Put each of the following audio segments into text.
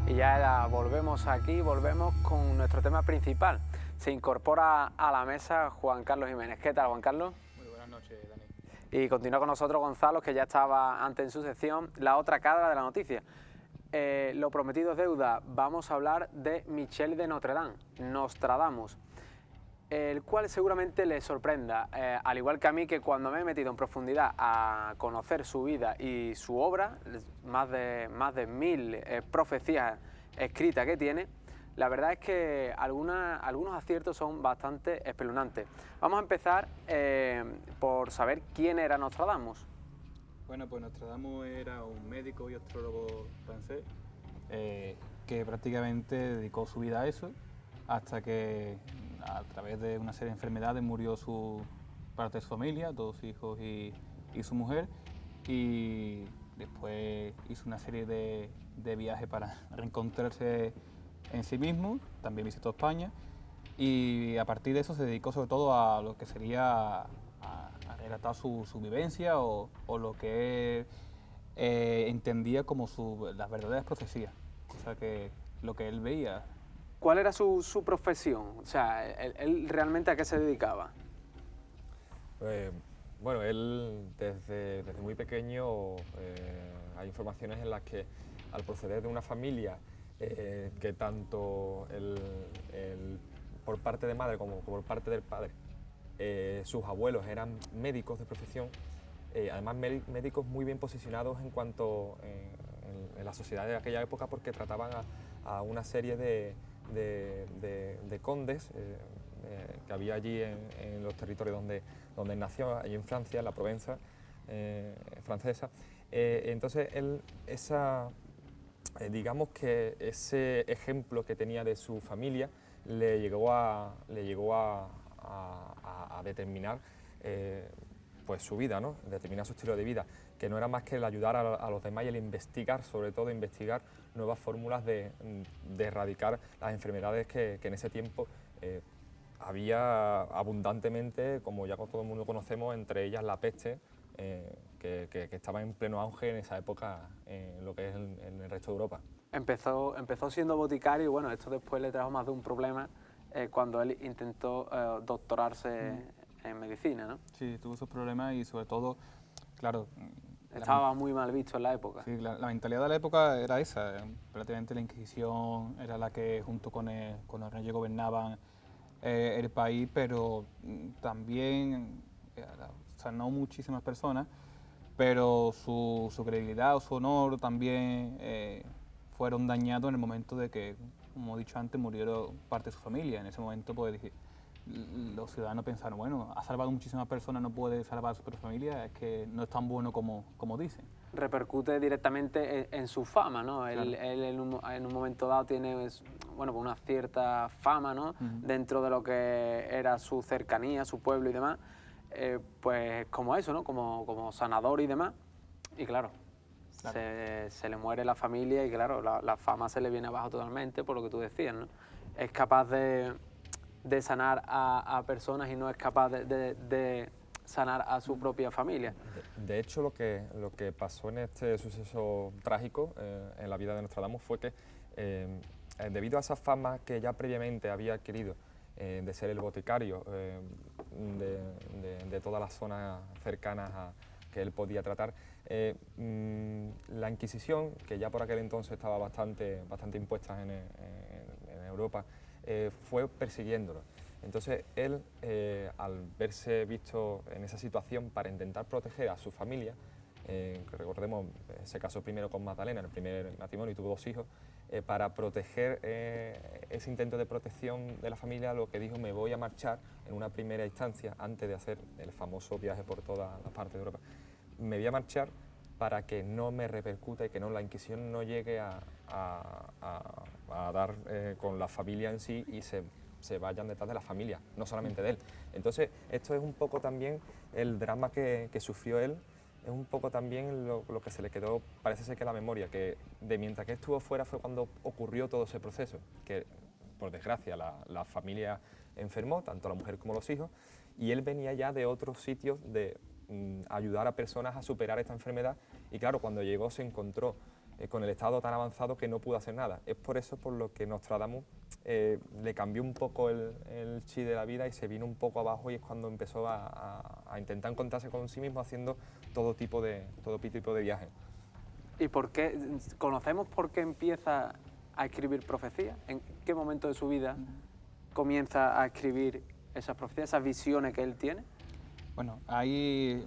Y ya volvemos aquí, volvemos con nuestro tema principal. Se incorpora a la mesa Juan Carlos Jiménez. ¿Qué tal, Juan Carlos? Muy buenas noches, Dani. Y continúa con nosotros Gonzalo, que ya estaba antes en su sección, la otra cara de la noticia. Lo prometido es deuda. Vamos a hablar de Michel de Notre Dame, Nostradamus, el cual seguramente le sorprenda, al igual que a mí, que cuando me he metido en profundidad a conocer su vida y su obra, más de 1000 profecías escritas que tiene, la verdad es que algunos aciertos son bastante espeluznantes. Vamos a empezar por saber quién era Nostradamus. Bueno, pues Nostradamus era un médico y astrólogo francés que prácticamente dedicó su vida a eso, hasta que a través de una serie de enfermedades murió parte de su familia, 2 hijos y su mujer, y después hizo una serie de viajes para reencontrarse en sí mismo. También visitó España y a partir de eso se dedicó sobre todo a lo que sería a relatar su vivencia o lo que él entendía como las verdaderas profecías, cosa que lo que él veía. ¿Cuál era su profesión? O sea, él realmente ¿a qué se dedicaba? Bueno, él desde muy pequeño hay informaciones en las que al proceder de una familia que tanto por parte de madre como por parte del padre, sus abuelos eran médicos de profesión, además médicos muy bien posicionados en cuanto en la sociedad de aquella época, porque trataban a una serie de condes que había allí en los territorios donde nació, allí en Francia, en la Provenza francesa. Entonces él, digamos que ese ejemplo que tenía de su familia le llegó a determinar pues su vida, ¿no? Determinar su estilo de vida, que no era más que el ayudar a los demás y el investigar, sobre todo investigar nuevas fórmulas de erradicar las enfermedades que en ese tiempo había abundantemente, como ya todo el mundo conocemos, entre ellas la peste, que estaba en pleno auge en esa época en lo que es en el resto de Europa. Empezó siendo boticario y bueno, esto después le trajo más de un problema cuando él intentó doctorarse en medicina, ¿no? Sí, tuvo esos problemas y sobre todo, claro... Estaba muy mal visto en la época. Sí, la mentalidad de la época era esa. Prácticamente la Inquisición era la que junto con los reyes gobernaban el país, pero también sanó muchísimas personas, pero su credibilidad o su honor también fueron dañados en el momento de que, como he dicho antes, murieron parte de su familia. En ese momento, pues, los ciudadanos pensaron, bueno, ha salvado muchísimas personas, no puede salvar a su propia familia, es que no es tan bueno como dicen. Repercute directamente en su fama, ¿no? Claro. Él en un momento dado tiene, bueno, pues una cierta fama, ¿no? Dentro de lo que era su cercanía, su pueblo y demás, pues como eso, ¿no? Como sanador y demás. Y claro, se le muere la familia y claro, la fama se le viene abajo totalmente, por lo que tú decías, ¿no? Es capaz de sanar a personas y no es capaz de sanar a su propia familia. De hecho, lo que pasó en este suceso trágico en la vida de Nostradamus fue que, debido a esa fama que ya previamente había adquirido de ser el boticario de todas las zonas cercanas que él podía tratar, la Inquisición, que ya por aquel entonces estaba bastante impuesta en Europa, fue persiguiéndolo. Entonces él, al verse visto en esa situación para intentar proteger a su familia, que recordemos, se casó primero con Magdalena, en el primer matrimonio, y tuvo 2 hijos, para proteger ese intento de protección de la familia, lo que dijo: me voy a marchar en una primera instancia, antes de hacer el famoso viaje por todas las partes de Europa, me voy a marchar para que no me repercuta y que la Inquisición no llegue a dar con la familia en sí y se vayan detrás de la familia, no solamente de él. Entonces, esto es un poco también el drama que sufrió él, es un poco también lo que se le quedó, parece ser que la memoria, que de mientras que estuvo fuera fue cuando ocurrió todo ese proceso, que por desgracia la familia enfermó, tanto la mujer como los hijos, y él venía ya de otros sitios de ayudar a personas a superar esta enfermedad, y claro, cuando llegó se encontró con el estado tan avanzado que no pudo hacer nada. Es por eso por lo que Nostradamus le cambió un poco el chi de la vida y se vino un poco abajo, y es cuando empezó a intentar encontrarse con sí mismo haciendo todo tipo de viajes. ¿Y por qué? ¿Conocemos por qué empieza a escribir profecías? ¿En qué momento de su vida comienza a escribir esas profecías, esas visiones que él tiene? Bueno, hay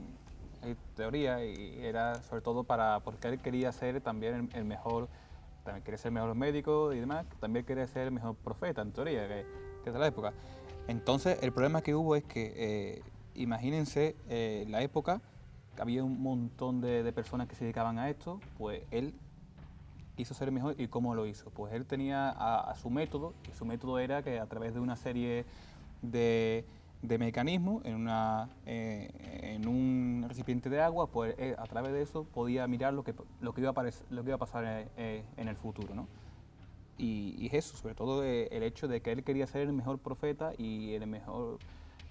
teoría, y era sobre todo porque él quería ser también el mejor, también quería ser el mejor médico y demás, también quería ser el mejor profeta, en teoría, que es de la época. Entonces, el problema que hubo es que, imagínense, la época, que había un montón de personas que se dedicaban a esto, pues él quiso ser el mejor. ¿Y cómo lo hizo? Pues él tenía a su método, y su método era que a través de una serie de mecanismos en un recipiente de agua, pues a través de eso podía mirar lo que iba a pasar en el futuro, ¿no? Y es eso, sobre todo el hecho de que él quería ser el mejor profeta y el mejor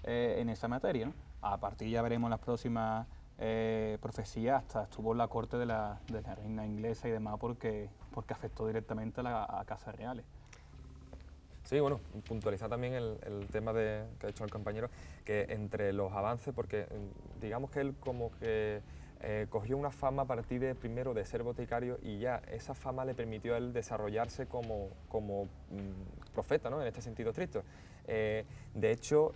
en esa materia, ¿no? A partir ya veremos las próximas profecías, hasta estuvo en la corte de la reina inglesa y demás, porque afectó directamente a casas reales. Sí, bueno, puntualizar también el tema que ha dicho el compañero, que entre los avances, porque digamos que él como que cogió una fama a partir de, primero, de ser boticario, y ya esa fama le permitió a él desarrollarse como profeta, ¿no? En este sentido estricto. De hecho,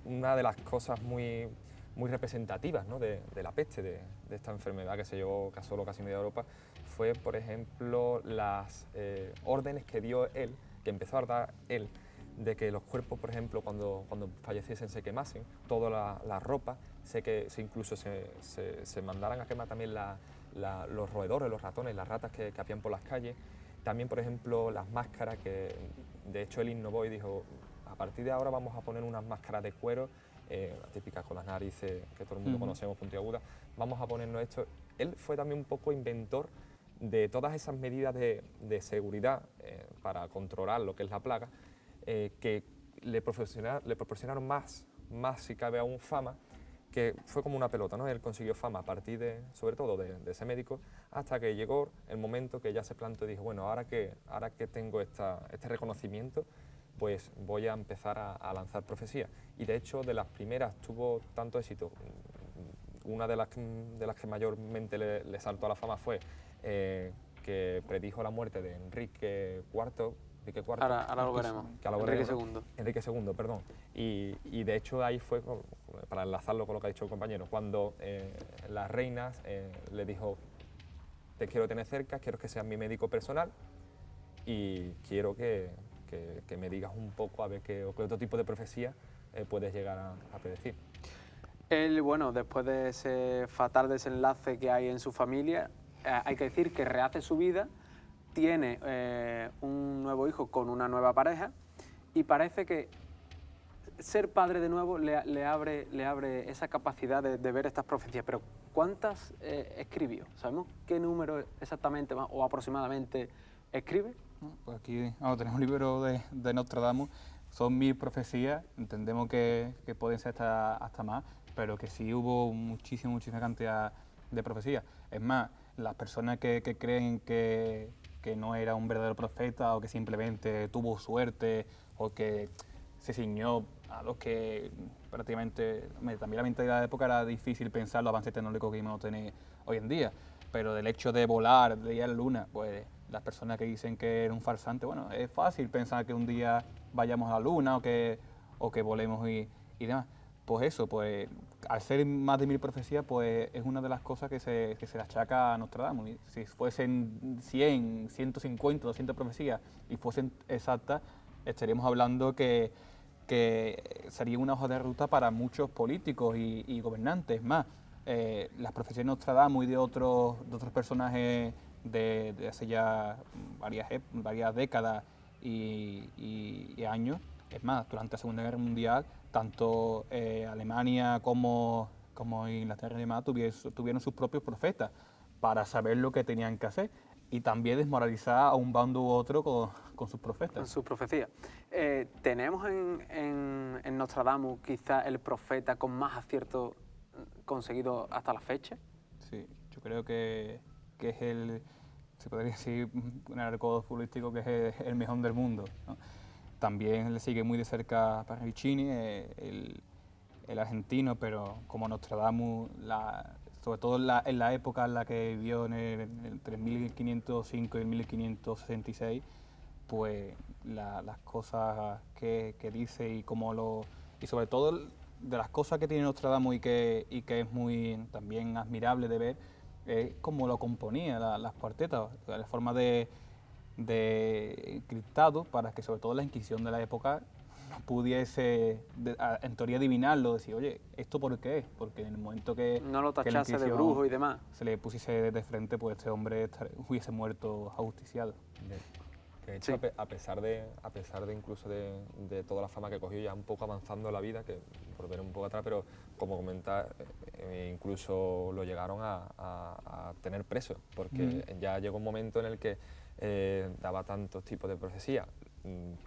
una de las cosas muy representativas, ¿no? de la peste, de esta enfermedad que se llevó casi media Europa, fue, por ejemplo, las órdenes que dio él, que empezó a dar él, de que los cuerpos, por ejemplo, cuando falleciesen, se quemasen, toda la ropa, incluso se mandaran a quemar también los roedores, los ratones, las ratas que habían por las calles. También, por ejemplo, las máscaras, que de hecho él innovó y dijo, a partir de ahora vamos a poner unas máscaras de cuero, típicas con las narices que todo el mundo conocemos, puntiagudas, vamos a ponernos esto. Él fue también un poco inventor de todas esas medidas de seguridad para controlar lo que es la plaga, que le proporcionaron más, si cabe aún, fama, que fue como una pelota, ¿no? Él consiguió fama a partir sobre todo de ese médico, hasta que llegó el momento que ya se plantó y dijo, bueno, ahora que tengo este reconocimiento, pues voy a empezar a lanzar profecías. Y de hecho, de las primeras tuvo tanto éxito. Una de las que mayormente le saltó a la fama fue que predijo la muerte de Enrique IV. Ahora lo veremos. Enrique II, perdón. Y de hecho ahí fue, para enlazarlo con lo que ha dicho el compañero, cuando la reina le dijo, te quiero tener cerca, quiero que seas mi médico personal y quiero que me digas un poco a ver qué otro tipo de profecía puedes llegar a predecir. Él, bueno, después de ese fatal desenlace que hay en su familia, hay que decir que rehace su vida, tiene un nuevo hijo con una nueva pareja, y parece que ser padre de nuevo le abre esa capacidad de ver estas profecías. Pero ¿cuántas escribió? ¿Sabemos qué número exactamente o aproximadamente escribe? Pues aquí tenemos un libro de Nostradamus, son 1000 profecías, entendemos que pueden ser hasta más, pero que sí hubo muchísima cantidad de profecías. Es más, las personas que creen que no era un verdadero profeta, o que simplemente tuvo suerte, o que se ciñó a los que prácticamente, también la mentalidad de la época era difícil pensar los avances tecnológicos que íbamos a tener hoy en día, pero del hecho de volar, de ir a la luna, pues las personas que dicen que era un farsante, bueno, es fácil pensar que un día vayamos a la luna o que volemos y demás. Pues eso, pues al ser más de 1000 profecías, pues es una de las cosas que se le achaca a Nostradamus. Y si fuesen 100, 150, 200 profecías y fuesen exactas, estaríamos hablando que sería una hoja de ruta para muchos políticos y gobernantes. Más, las profecías de Nostradamus y de otros personajes de hace ya varias décadas y años. Es más, durante la Segunda Guerra Mundial, tanto Alemania como Inglaterra y demás tuvieron sus propios profetas para saber lo que tenían que hacer, y también desmoralizar a un bando u otro con sus profetas. Con sus profecías. ¿Tenemos en Nostradamus quizá el profeta con más acierto conseguido hasta la fecha? Sí, yo creo que es se podría decir, un arco futbolístico que es el mejor del mundo, ¿no? También le sigue muy de cerca Parravicini, el argentino, pero como Nostradamus, sobre todo en la época en la que vivió entre el 1505 y el 1566, pues las cosas que dice y sobre todo de las cosas que tiene Nostradamus y que es muy también admirable de ver, es cómo lo componía las cuartetas, la forma de encriptado para que sobre todo la Inquisición de la época pudiese en teoría adivinarlo, decir, oye, ¿esto por qué es? Porque en el momento que No lo que la tachase de Inquisición brujo y demás. se le pusiese de frente, pues este hombre hubiese muerto ajusticiado. De hecho, Sí. a pesar de incluso de toda la fama que cogió, ya un poco avanzando en la vida, que por ver un poco atrás, pero como comentas, incluso lo llegaron a tener preso, porque ya llegó un momento en el que daba tantos tipos de profecías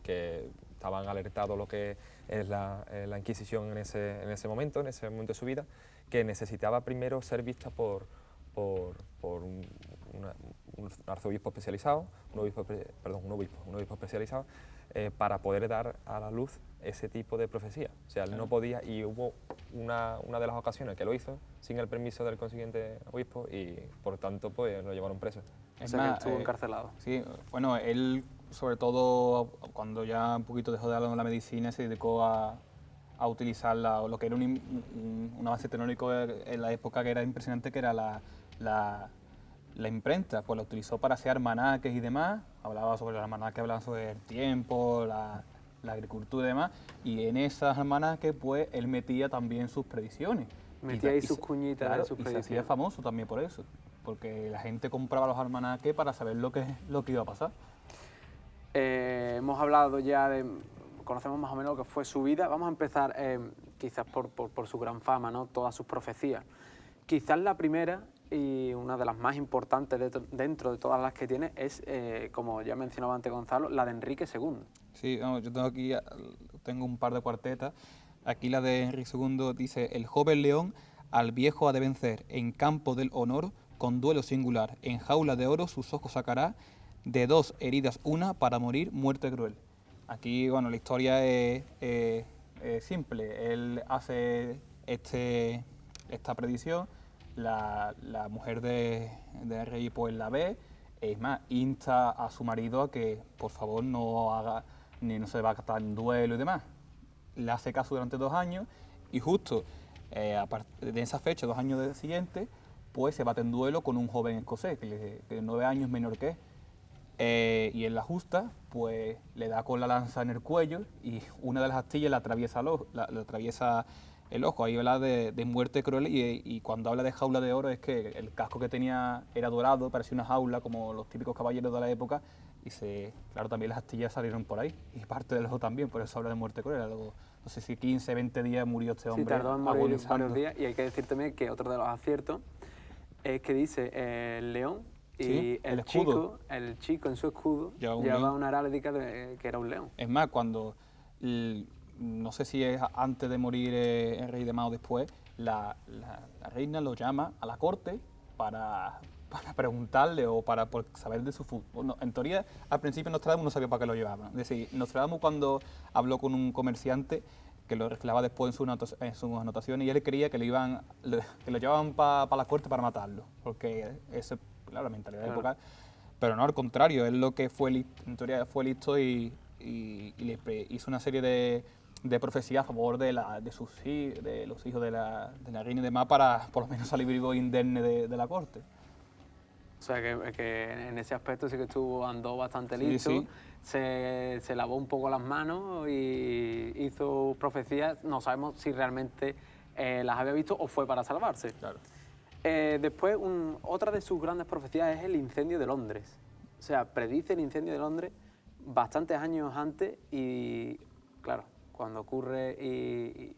que estaban alertados lo que es la Inquisición en ese momento de su vida, que necesitaba primero ser vista por un arzobispo especializado, un obispo especializado, para poder dar a la luz ese tipo de profecía. O sea, él no podía, y hubo una de las ocasiones que lo hizo sin el permiso del consiguiente obispo y por tanto pues lo llevaron preso. O sea, que estuvo encarcelado. Sí, bueno, él sobre todo cuando ya un poquito dejó de hablar de la medicina se dedicó a utilizar lo que era un avance tecnológico en la época que era impresionante, que era la imprenta, pues la utilizó para hacer almanaques y demás, hablaba sobre los almanaques, hablaba sobre el tiempo, la agricultura y demás, y en esas almanaques pues él metía también sus predicciones. Metía ahí sus cuñitas, claro, de sus y se hacía predicciones. famoso también por eso, porque la gente compraba los almanaques para saber lo que iba a pasar. Hemos hablado ya conocemos más o menos lo que fue su vida. Vamos a empezar quizás por su gran fama, ¿no? Todas sus profecías. Quizás la primera y una de las más importantes dentro de todas las que tiene es, como ya mencionaba antes Gonzalo, la de Enrique II. Sí, vamos, yo tengo un par de cuartetas. Aquí la de Enrique II dice: el joven león al viejo ha de vencer, en campo del honor, con duelo singular, en jaula de oro sus ojos sacará, de dos heridas una, para morir muerte cruel. Aquí, bueno, la historia es simple. Él hace esta predicción, la mujer de rey pues la ve, es más, insta a su marido a que por favor no haga, ni no se va a catar en duelo y demás. Le hace caso durante 2 años y justo de esa fecha, 2 años siguientes, pues se bate en duelo con un joven escocés, que es 9 años menor que él. Y en la justa, pues le da con la lanza en el cuello y una de las astillas le atraviesa el ojo. Ahí habla de muerte cruel y cuando habla de jaula de oro es que el casco que tenía era dorado, parecía una jaula como los típicos caballeros de la época. Y claro, también las astillas salieron por ahí y parte del ojo también, por eso habla de muerte cruel. Luego, no sé si 15, 20 días murió este hombre. Sí, tardó en morir agonizando. varios días. Y hay que decir también que otro de los aciertos es que dice el león y Sí, el chico en su escudo llevaba una heráldica que era un león. Es más, cuando, no sé si es antes de morir el rey de Mao o después, la reina lo llama a la corte para preguntarle o para saber de su futuro. No, en teoría, al principio Nostradamus no sabía para qué lo llevaban. Es decir, Nostradamus cuando habló con un comerciante, que lo reflejaba después en sus anotaciones, y él creía que lo llevaban para la corte para matarlo, porque eso, claro, la mentalidad de época. Pero no, al contrario, él lo que en teoría fue listo y le hizo una serie de profecías a favor de los hijos de la reina y demás, para por lo menos salir vivo indemne de la corte. O sea que en ese aspecto sí que andó bastante listo, sí. Se lavó un poco las manos y hizo profecías. No sabemos si realmente las había visto o fue para salvarse. Claro. Después, otra de sus grandes profecías es el incendio de Londres. O sea, predice el incendio de Londres bastantes años antes y, claro, cuando ocurre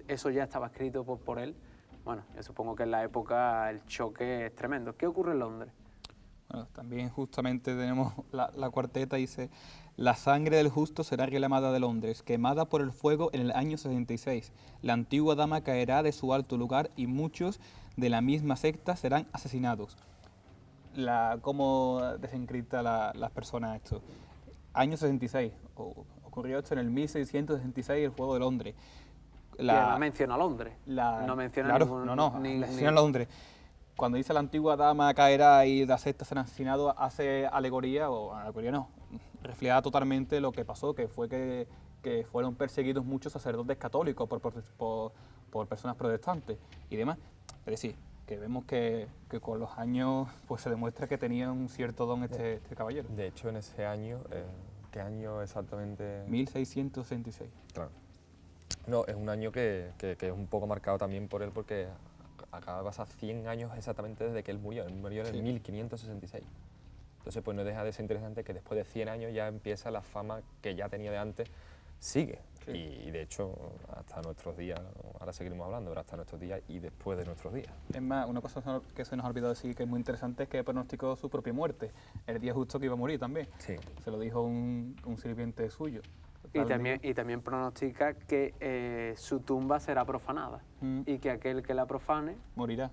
eso ya estaba escrito por él. Bueno, yo supongo que en la época el choque es tremendo. ¿Qué ocurre en Londres? Bueno, también justamente tenemos la cuarteta, dice: la sangre del justo será reclamada de Londres, quemada por el fuego en el año 66. La antigua dama caerá de su alto lugar y muchos de la misma secta serán asesinados. cómo desencripta las personas esto. Año 66, ocurrió esto en el 1666, el fuego de Londres. Y además menciona Londres, no menciona claro, ningún... menciona Londres. Cuando dice la antigua dama caerá y las sectas serán asesinados, hace alegoría no, refleja totalmente lo que pasó, que fue que fueron perseguidos muchos sacerdotes católicos por personas protestantes y demás. Es decir, que vemos que con los años pues se demuestra que tenía un cierto don este caballero. De hecho, en ese año, ¿qué año exactamente? 1666. Claro. No, es un año que es un poco marcado también por él porque acaba de pasar 100 años exactamente desde que él murió en el 1566. Entonces, pues no deja de ser interesante que después de 100 años ya empieza la fama que ya tenía de antes, sigue. Sí. Y de hecho, hasta nuestros días, ahora seguiremos hablando, pero hasta nuestros días y después de nuestros días. Es más, una cosa que se nos ha olvidado decir que es muy interesante es que pronosticó su propia muerte, el día justo que iba a morir también. Sí. Se lo dijo un sirviente suyo. Y también pronostica que su tumba será profanada y que aquel que la profane morirá.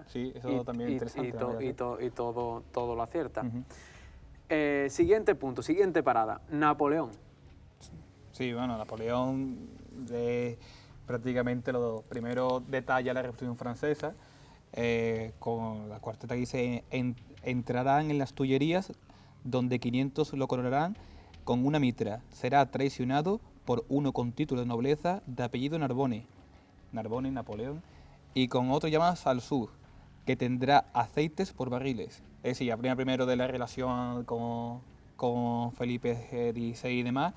Sí, eso también es interesante. Y todo lo acierta. Siguiente punto, siguiente parada, Napoleón. Sí, bueno, Napoleón prácticamente lo primero detalla la Revolución Francesa, con la cuarteta que dice, entrarán en las Tullerías, donde 500 lo coronarán con una mitra, será traicionado por uno con título de nobleza de apellido Narbonne, Napoleón, y con otro llamado Salsur, que tendrá aceites por barriles. Es decir, habría primero de la relación con Felipe XVI y demás,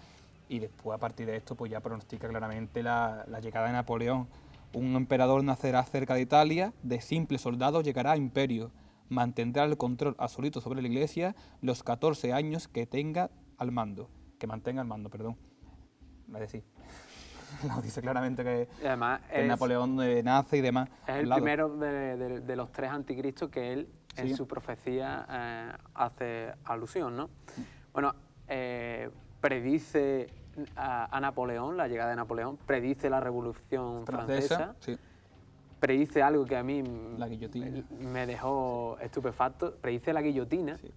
y después a partir de esto pues ya pronostica claramente la llegada de Napoleón. Un emperador nacerá cerca de Italia, de simple soldado llegará a imperio, mantendrá el control absoluto sobre la iglesia los 14 años que mantenga al mando, perdón. Es decir, lo dice claramente que, además que Napoleón nace y demás. Es el primero de los tres anticristos que él en su profecía hace alusión, ¿no? Bueno, predice a Napoleón, la llegada de Napoleón, predice la Revolución Francesa, sí. Predice algo que a mí la guillotina me dejó estupefacto, predice la guillotina. Sí.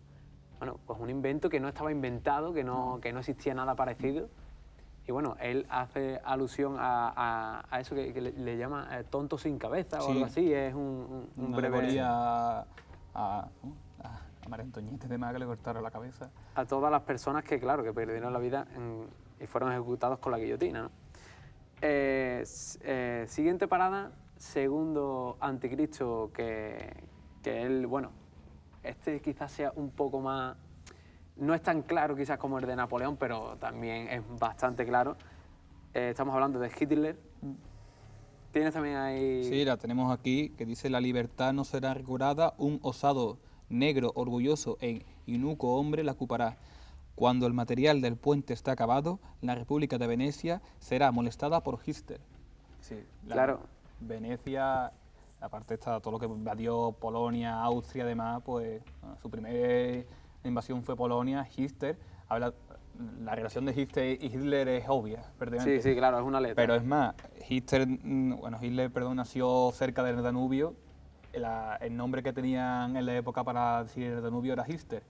Bueno, pues un invento que no estaba inventado, que no existía nada parecido. Y bueno, él hace alusión a eso que le llama tonto sin cabeza o algo así. Es un breve... a María Antonieta de más que le cortaron la cabeza. A todas las personas que, claro, que perdieron la vida y fueron ejecutados con la guillotina, ¿no? Siguiente parada, segundo anticristo que él, bueno, este quizás sea un poco más... No es tan claro quizás como el de Napoleón, pero también es bastante claro. Estamos hablando de Hitler. ¿Tienes también ahí...? Sí, la tenemos aquí, que dice: la libertad no será recobrada, un osado, negro, orgulloso e inicuo hombre la ocupará. Cuando el material del puente está acabado, la República de Venecia será molestada por Hitler. Sí, claro. Venecia, aparte está todo lo que invadió Polonia, Austria, además, pues su primera invasión fue Polonia. Hitler, la relación de Hitler y Hitler es obvia, prácticamente. Sí, claro, es una letra. Pero es más, Hitler nació cerca del Danubio. El nombre que tenían en la época para decir el Danubio era Hitler.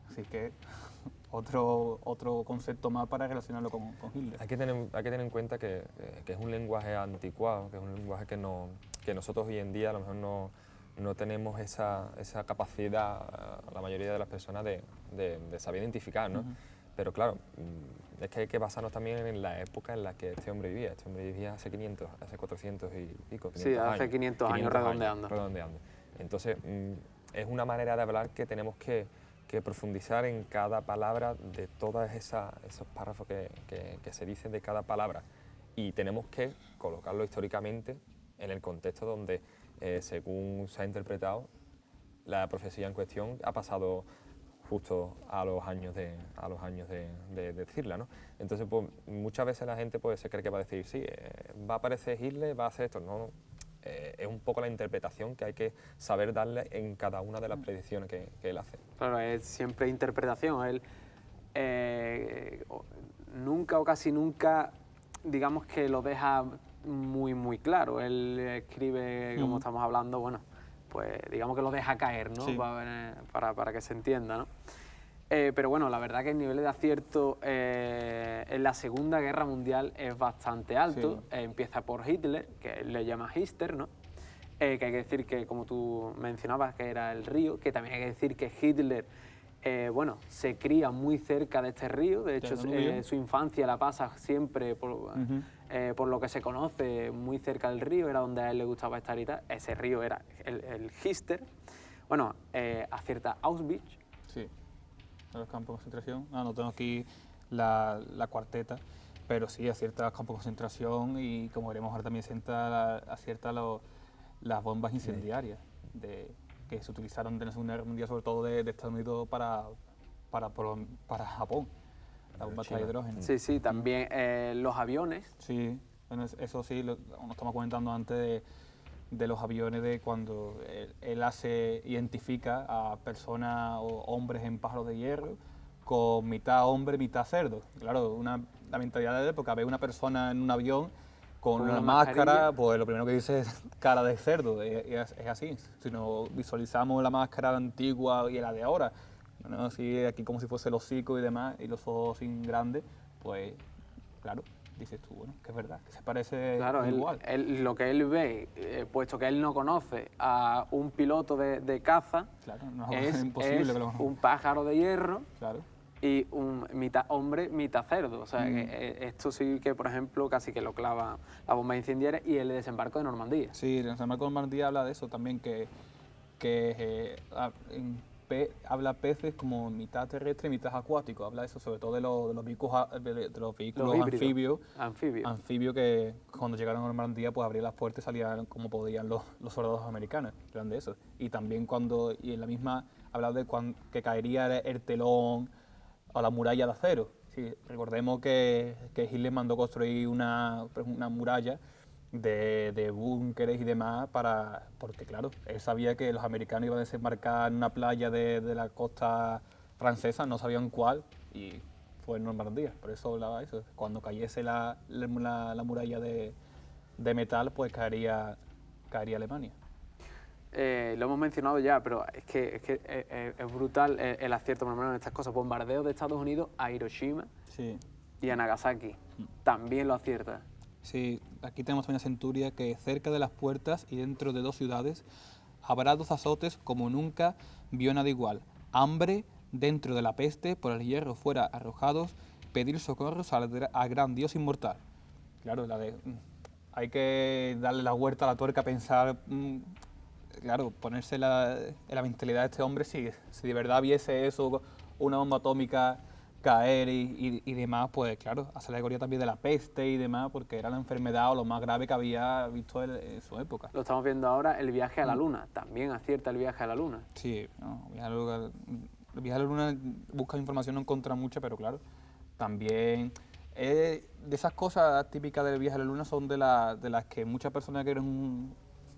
Así que otro concepto más para relacionarlo con Hitler. Hay que tener en cuenta que es un lenguaje anticuado, que es un lenguaje que nosotros hoy en día a lo mejor no tenemos esa capacidad, la mayoría de las personas, de saber identificar, ¿no? Pero claro, es que hay que basarnos también en la época en la que este hombre vivía. Este hombre vivía hace 400 y pico, 500 sí, hace 500 años redondeando. Entonces, es una manera de hablar que tenemos que profundizar en cada palabra de todos esos párrafos que se dicen de cada palabra. Y tenemos que colocarlo históricamente en el contexto donde, según se ha interpretado, la profecía en cuestión ha pasado justo a los años de decirla, ¿no? Entonces, pues, muchas veces la gente se cree que va a decir, sí, va a aparecer Hitler, va a hacer esto. No, es un poco la interpretación que hay que saber darle en cada una de las predicciones que él hace. Claro, es siempre interpretación. Él nunca o casi nunca, digamos que lo deja muy claro. Él escribe, como estamos hablando, bueno, pues digamos que lo deja caer, ¿no? Sí. Para que se entienda, ¿no? Pero bueno, la verdad que el nivel de acierto en la Segunda Guerra Mundial es bastante alto. Sí. Empieza por Hitler, que él le llama Hister, ¿no? Que hay que decir que, como tú mencionabas, que era el río, que también hay que decir que Hitler, bueno, se cría muy cerca de este río. De hecho, su infancia la pasa siempre por lo que se conoce muy cerca del río, era donde a él le gustaba estar y tal. Ese río era el Hister. Bueno, acierta Auschwitz. Sí, a los campos de concentración. No tengo aquí la cuarteta, pero sí, acierta los campos de concentración y, como veremos ahora, también acierta las bombas incendiarias que se utilizaron en la Segunda Guerra Mundial, sobre todo de Estados Unidos para Japón, la bomba de hidrógeno. Sí, sí, también los aviones. Sí, bueno, eso sí, nos estamos comentando antes de los aviones, de cuando él identifica a personas o hombres en pájaros de hierro con mitad hombre, mitad cerdo. Claro, la mentalidad de la época, ve una persona en un avión con una máscara, pues lo primero que dice es cara de cerdo, es así. Si nos visualizamos la máscara antigua y la de ahora, ¿no? Así aquí como si fuese el hocico y demás, y los ojos sin grandes, pues claro, dices tú, bueno, que es verdad, que se parece igual. Lo que él ve, puesto que él no conoce a un piloto de caza, claro, no, es imposible un pájaro de hierro. Claro. Y un mitad hombre, mitad cerdo. O sea, esto sí que, por ejemplo, casi que lo clava la bomba incendiaria y el desembarco de Normandía. Sí, el desembarco de Normandía habla de eso también, habla peces como mitad terrestre y mitad acuático. Habla de eso, sobre todo de los vehículos anfibios que cuando llegaron a Normandía, pues abrían las puertas y salían como podían los soldados americanos. Hablan de eso. Y también y en la misma habla de que caería el telón o la muralla de acero. Sí, recordemos que Hitler mandó construir una muralla de búnkeres y demás porque claro, él sabía que los americanos iban a desembarcar en una playa de la costa francesa, no sabían cuál, y fue en Normandía. Por eso hablaba de eso. Cuando cayese la muralla de metal, pues caería Alemania. Lo hemos mencionado ya, pero es que es brutal el acierto, por lo menos, en estas cosas. Bombardeos de Estados Unidos a Hiroshima y a Nagasaki. También lo acierta. Sí, aquí tenemos una centuria que cerca de las puertas y dentro de 2 ciudades habrá 2 azotes como nunca vio nada igual. Hambre dentro de la peste, por el hierro fuera arrojados, pedir socorros al gran Dios inmortal. Claro, hay que darle la vuelta a la tuerca, pensar... Claro, ponerse en la mentalidad de este hombre, si de verdad viese eso, una bomba atómica caer y demás, pues claro, hace la alegoría también de la peste y demás, porque era la enfermedad o lo más grave que había visto en su época. Lo estamos viendo ahora, el viaje a la Luna, también acierta el viaje a la Luna. Sí, no, el viaje a la Luna busca información, no encuentra mucha, pero claro, también... de esas cosas típicas del viaje a la Luna son de las que muchas personas creen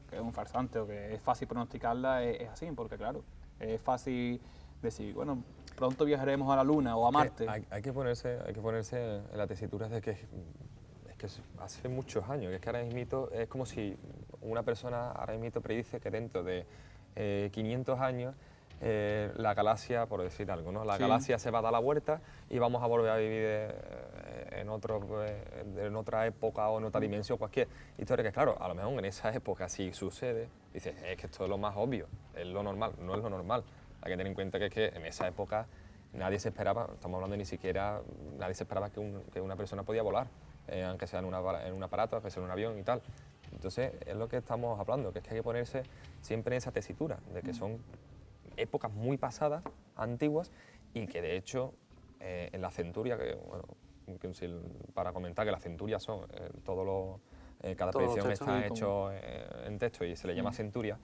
que es un farsante o que es fácil pronosticarla, es así, porque claro, es fácil decir, bueno, pronto viajaremos a la Luna o a Marte. Hay que ponerse en la tesitura de que es que hace muchos años, que es que ahora mismo es como si una persona ahora mismo predice que dentro de 500 años la galaxia, por decir algo, ¿no? La galaxia se va a dar la vuelta y vamos a volver a vivir en otra época o en otra dimensión, cualquier historia, que claro, a lo mejor en esa época sí sucede, dices, es que esto es lo más obvio, es lo normal, no es lo normal. Hay que tener en cuenta que es que en esa época nadie se esperaba, estamos hablando ni siquiera, nadie se esperaba que una persona podía volar, aunque sea en un aparato, aunque sea en un avión y tal. Entonces, es lo que estamos hablando, que es que hay que ponerse siempre en esa tesitura, de que son épocas muy pasadas, antiguas, y que de hecho en la centuria, para comentar que las centurias son cada predicción está hecho en texto y se le llama centuria,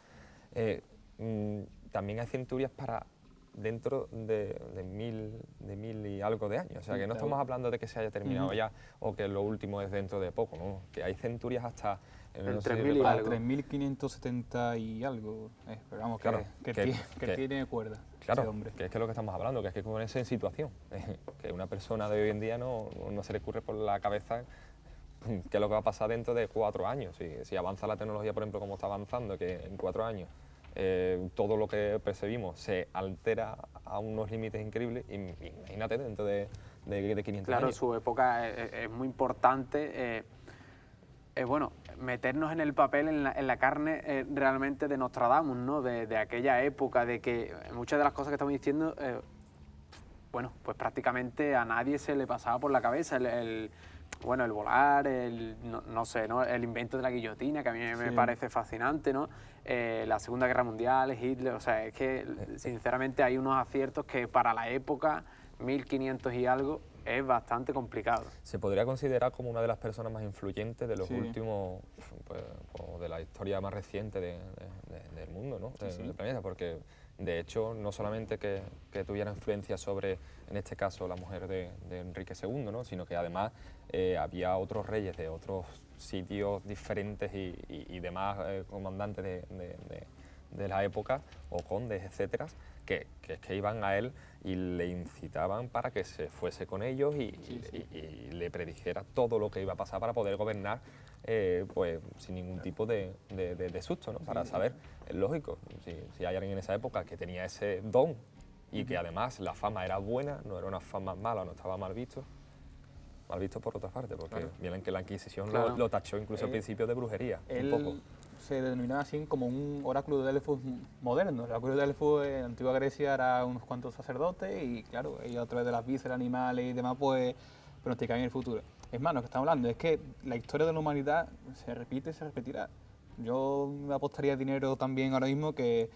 también hay centurias para dentro de mil y algo de años, o sea que no estamos hablando de que se haya terminado ya o que lo último es dentro de poco, ¿no? Que hay centurias hasta el 3000 y algo. 3570 y algo, pero vamos, claro, que tiene cuerda. Claro, hombre. Que es lo que estamos hablando, que es que ponerse en situación, que una persona de hoy en día no se le ocurre por la cabeza qué es lo que va a pasar dentro de 4 años, si avanza la tecnología, por ejemplo, como está avanzando, que en 4 años todo lo que percibimos se altera a unos límites increíbles, y imagínate dentro de 500 Claro, años. su época es muy importante. Bueno, meternos en el papel, en la carne realmente de Nostradamus, ¿no? De aquella época, de que muchas de las cosas que estamos diciendo, bueno, pues prácticamente a nadie se le pasaba por la cabeza bueno, el volar, no sé, ¿no? El invento de la guillotina, que a mí me parece fascinante, ¿no? La Segunda Guerra Mundial, Hitler, o sea, es que sinceramente hay unos aciertos que para la época, 1500 y algo, es bastante complicado. Se podría considerar como una de las personas más influyentes de los últimos, pues, o de la historia más reciente del mundo, ¿no? Del planeta, porque de hecho no solamente que tuviera influencia sobre, en este caso, la mujer de Enrique II, ¿no? Sino que además había otros reyes de otros sitios diferentes y demás comandantes de la época, o condes, etcétera, que iban a él y le incitaban para que se fuese con ellos y le predijera todo lo que iba a pasar para poder gobernar pues sin ningún tipo de susto, ¿no? Para saber, es lógico, si hay alguien en esa época que tenía ese don y que además la fama era buena, no era una fama mala, no estaba mal visto por otra parte, porque miren que la Inquisición lo tachó incluso al principio de brujería, un poco. Se denominaba así como un oráculo de Delfos moderno. El oráculo de Delfos en antigua Grecia era unos cuantos sacerdotes y claro, ellos a través de las vísceras, animales y demás pues pronosticaban el futuro. Es más, lo que estamos hablando es que la historia de la humanidad se repite y se repetirá. Yo me apostaría dinero también ahora mismo que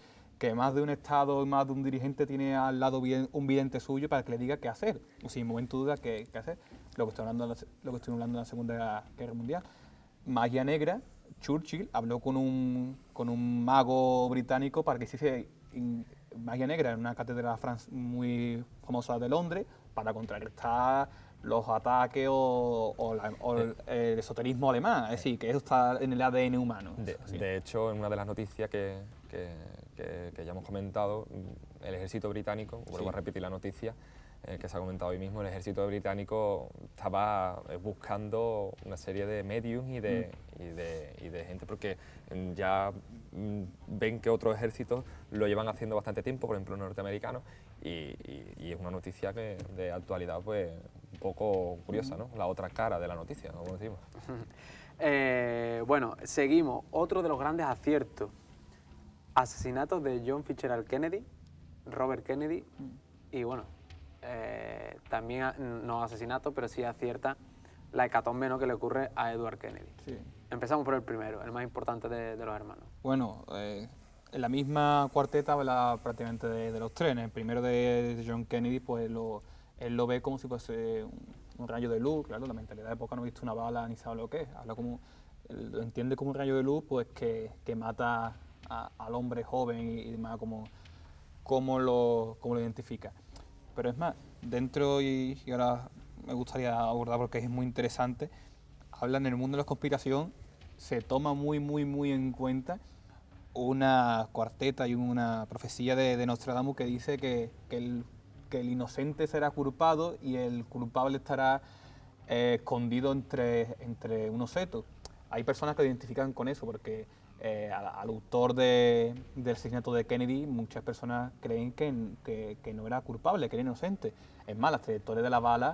más de un Estado y más de un dirigente tiene al lado un vidente suyo para que le diga qué hacer, o sin momento duda qué hacer. Lo que estoy hablando de la Segunda Guerra Mundial. Magia negra. Churchill habló con un mago británico para que hiciese magia negra en una catedral muy famosa de Londres para contrarrestar los ataques o el esoterismo alemán. Es decir, que eso está en el ADN humano. De hecho, en una de las noticias que ya hemos comentado, el ejército británico, vuelvo a repetir la noticia, que se ha comentado hoy mismo, el ejército británico estaba buscando una serie de mediums y de gente, porque ya ven que otros ejércitos lo llevan haciendo bastante tiempo, por ejemplo los norteamericanos, y es una noticia que de actualidad pues un poco curiosa, ¿no? La otra cara de la noticia, como decimos. Bueno, seguimos. Otro de los grandes aciertos, asesinatos de John Fitzgerald Kennedy, Robert Kennedy, y bueno, también no asesinato, pero sí acierta la hecatombe, ¿no?, que le ocurre a Edward Kennedy. Sí. Empezamos por el primero, el más importante de los hermanos. Bueno, en la misma cuarteta habla prácticamente de los tres. En el primero de John Kennedy, pues él lo ve como si fuese un rayo de luz. Claro, la mentalidad de época no ha visto una bala ni sabe lo que es. Él lo entiende como un rayo de luz, pues que mata al hombre joven y demás, como lo identifica. Pero es más, dentro, y ahora me gustaría abordar porque es muy interesante, habla en el mundo de la conspiración, se toma muy en cuenta una cuarteta y una profecía de Nostradamus que dice que el inocente será culpado y el culpable estará escondido entre unos setos. Hay personas que lo identifican con eso porque al autor del asesinato de Kennedy, muchas personas creen que no era culpable, que era inocente. Es más, la trayectoria de la bala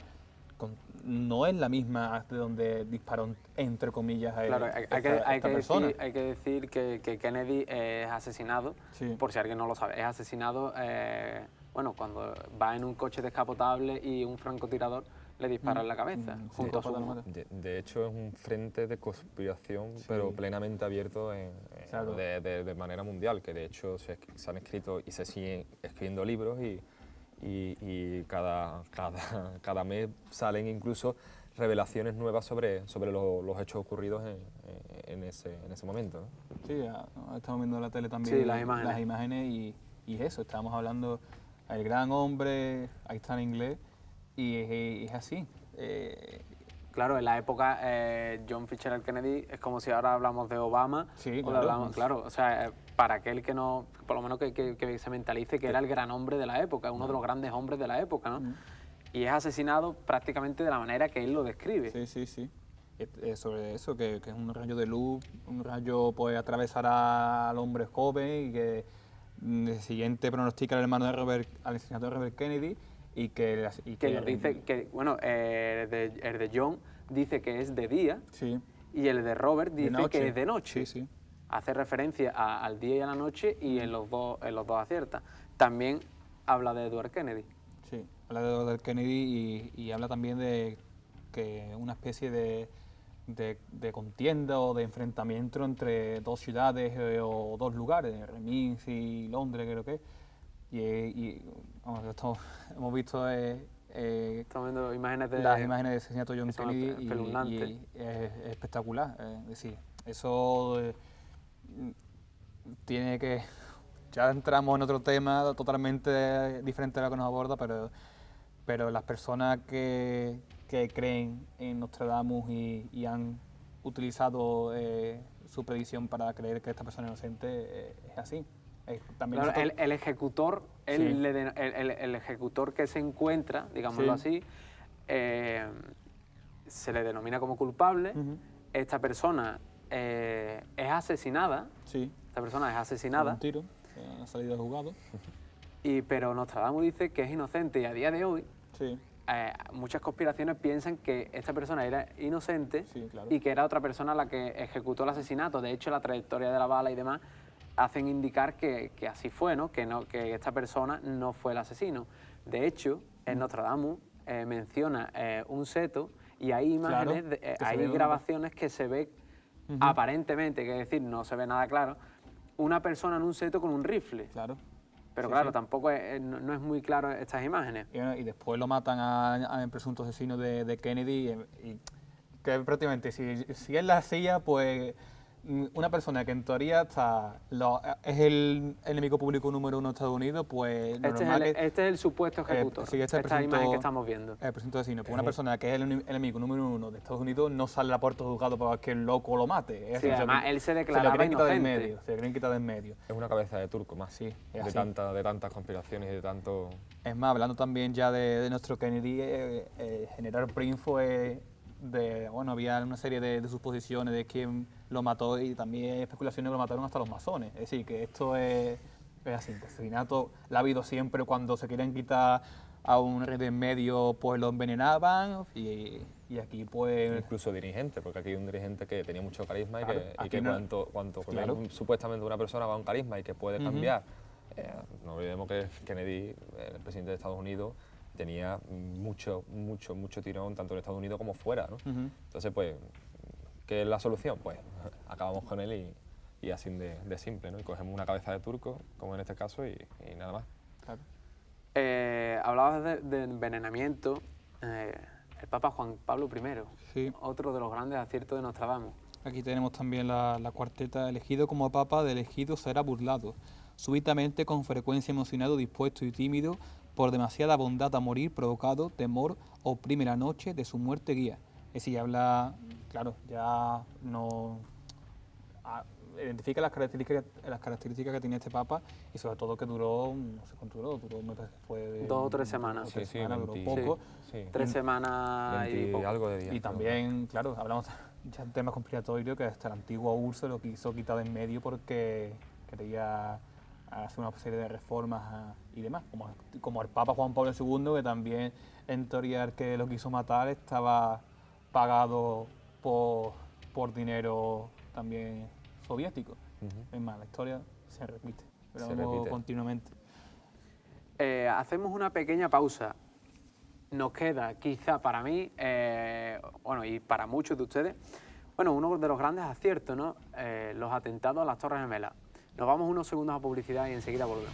no es la misma de donde disparó, entre comillas, claro, esta persona. Hay que decir que Kennedy es asesinado, por si alguien no lo sabe, es asesinado bueno, cuando va en un coche descapotable y un francotirador le dispara en la cabeza, junto a su... De hecho, es un frente de conspiración, pero plenamente abierto de manera mundial, que de hecho se han escrito y se siguen escribiendo libros y cada mes salen incluso revelaciones nuevas sobre los hechos ocurridos en ese momento, ¿no? Sí, estamos viendo en la tele también las imágenes y eso, estábamos hablando, el gran hombre, ahí está en inglés, y es así. Claro, en la época John Fitzgerald Kennedy es como si ahora hablamos de Obama. Sí, claro, o sea, para aquel que no, por lo menos que se mentalice que era el gran hombre de la época, uno de los grandes hombres de la época, ¿no? Y es asesinado prácticamente de la manera que él lo describe. Sí. sobre eso, que es un rayo de luz, un rayo puede atravesar al hombre joven y que el siguiente pronostica al hermano de al asesinato de Robert Kennedy y que Que dice que, bueno, el de John dice que es de día sí, y el de Robert dice que es de noche. Sí, sí. Hace referencia al día y a la noche y en los dos acierta. También habla de Edward Kennedy. Sí, habla de Edward Kennedy y habla también de que una especie de contienda o de enfrentamiento entre dos ciudades o dos lugares, Remix y Londres creo que es. Vamos, hemos visto Estamos viendo imágenes de las imágenes del asesinato de John Kennedy espeluznantes. y es espectacular. Es decir, eso tiene que... Ya entramos en otro tema totalmente diferente a lo que nos aborda, pero las personas que creen en Nostradamus y han utilizado su predicción para creer que esta persona es inocente, es así. También claro, el ejecutor, sí. el ejecutor que se encuentra, digámoslo así, se le denomina como culpable. Esta persona es asesinada. Sí. Esta persona es asesinada. Un tiro, ha salido jugado. Pero Nostradamus dice que es inocente y a día de hoy sí. Muchas conspiraciones piensan que esta persona era inocente sí, claro. y que era otra persona la que ejecutó el asesinato. De hecho, la trayectoria de la bala y demás hacen indicar que así fue, ¿no? Que esta persona no fue el asesino. De hecho, en Nostradamus menciona un seto y hay imágenes, claro, hay grabaciones que se ve aparentemente, que es decir, no se ve nada claro, una persona en un seto con un rifle. Claro. Pero sí, claro, sí. tampoco no es muy claro estas imágenes. Y después lo matan al presunto asesino de Kennedy y que prácticamente si él la hacía, pues una persona que en teoría es el enemigo público número 1 de Estados Unidos, pues este es el supuesto ejecutor, sí, esta imagen que estamos viendo. El presunto asesino, pues una persona que es el enemigo número 1 de Estados Unidos no sale a puerto juzgado para que el loco lo mate. Sí, además él se declaraba inocente. Se lo quieren quitar de en medio. Es una cabeza de turco más, sí, de tantas conspiraciones y de tanto... Es más, hablando también ya de nuestro Kennedy, General Prim fue... había una serie de suposiciones de quién lo mató y también hay especulaciones que lo mataron hasta los masones. Es decir, que esto es así, que asesinato la ha habido siempre. Cuando se querían quitar a un rey de en medio, pues lo envenenaban y aquí pues... Incluso dirigente, porque aquí hay un dirigente que tenía mucho carisma y que claro. supuestamente una persona va a un carisma y que puede cambiar. No olvidemos que Kennedy, el presidente de Estados Unidos, tenía mucho tirón tanto en Estados Unidos como fuera, ¿no? Entonces, pues, ¿qué es la solución? Pues acabamos con él y así de simple, ¿no? Y cogemos una cabeza de turco, como en este caso, y nada más. Claro. Hablabas de envenenamiento, el Papa Juan Pablo I, sí. Otro de los grandes aciertos de Nostradamus. Aquí tenemos también la cuarteta: elegido como Papa, de elegido será burlado, súbitamente con frecuencia emocionado, dispuesto y tímido, por demasiada bondad a morir, provocado, temor, oprime la noche, de su muerte guía. Es decir, habla, claro, ya no... identifica las características que tenía este Papa y sobre todo que duró, no sé cuánto duró, me parece que fue... 2 o 3 semanas. Sí, duró poco. Sí. 3 semanas y poco. Algo de días. Y también, claro, hablamos ya de temas conspiratorios, que hasta el antiguo URSS lo quiso quitar de en medio porque quería hacer una serie de reformas y demás, como el Papa Juan Pablo II, que también en teoría el que lo quiso matar estaba pagado por dinero también soviético. Es más, la historia se repite, continuamente. Hacemos una pequeña pausa. Nos queda, quizá para mí, y para muchos de ustedes, uno de los grandes aciertos, ¿no? Los atentados a las Torres Gemelas. Nos vamos unos segundos a publicidad y enseguida volvemos.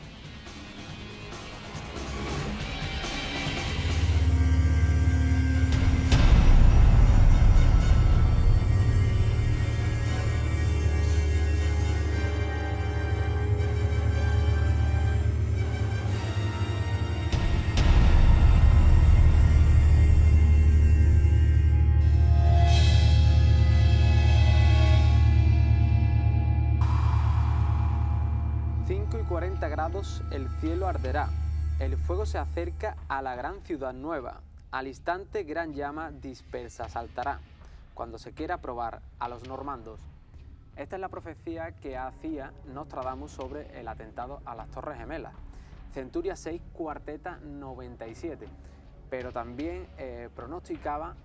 El cielo arderá, el fuego se acerca a la gran ciudad nueva, al instante gran llama dispersa saltará. cuando se quiera probar a los normandos. Esta es la profecía que hacía Nostradamus sobre el atentado a las Torres Gemelas. Centuria 6, cuarteta 97. Pero también pronosticaba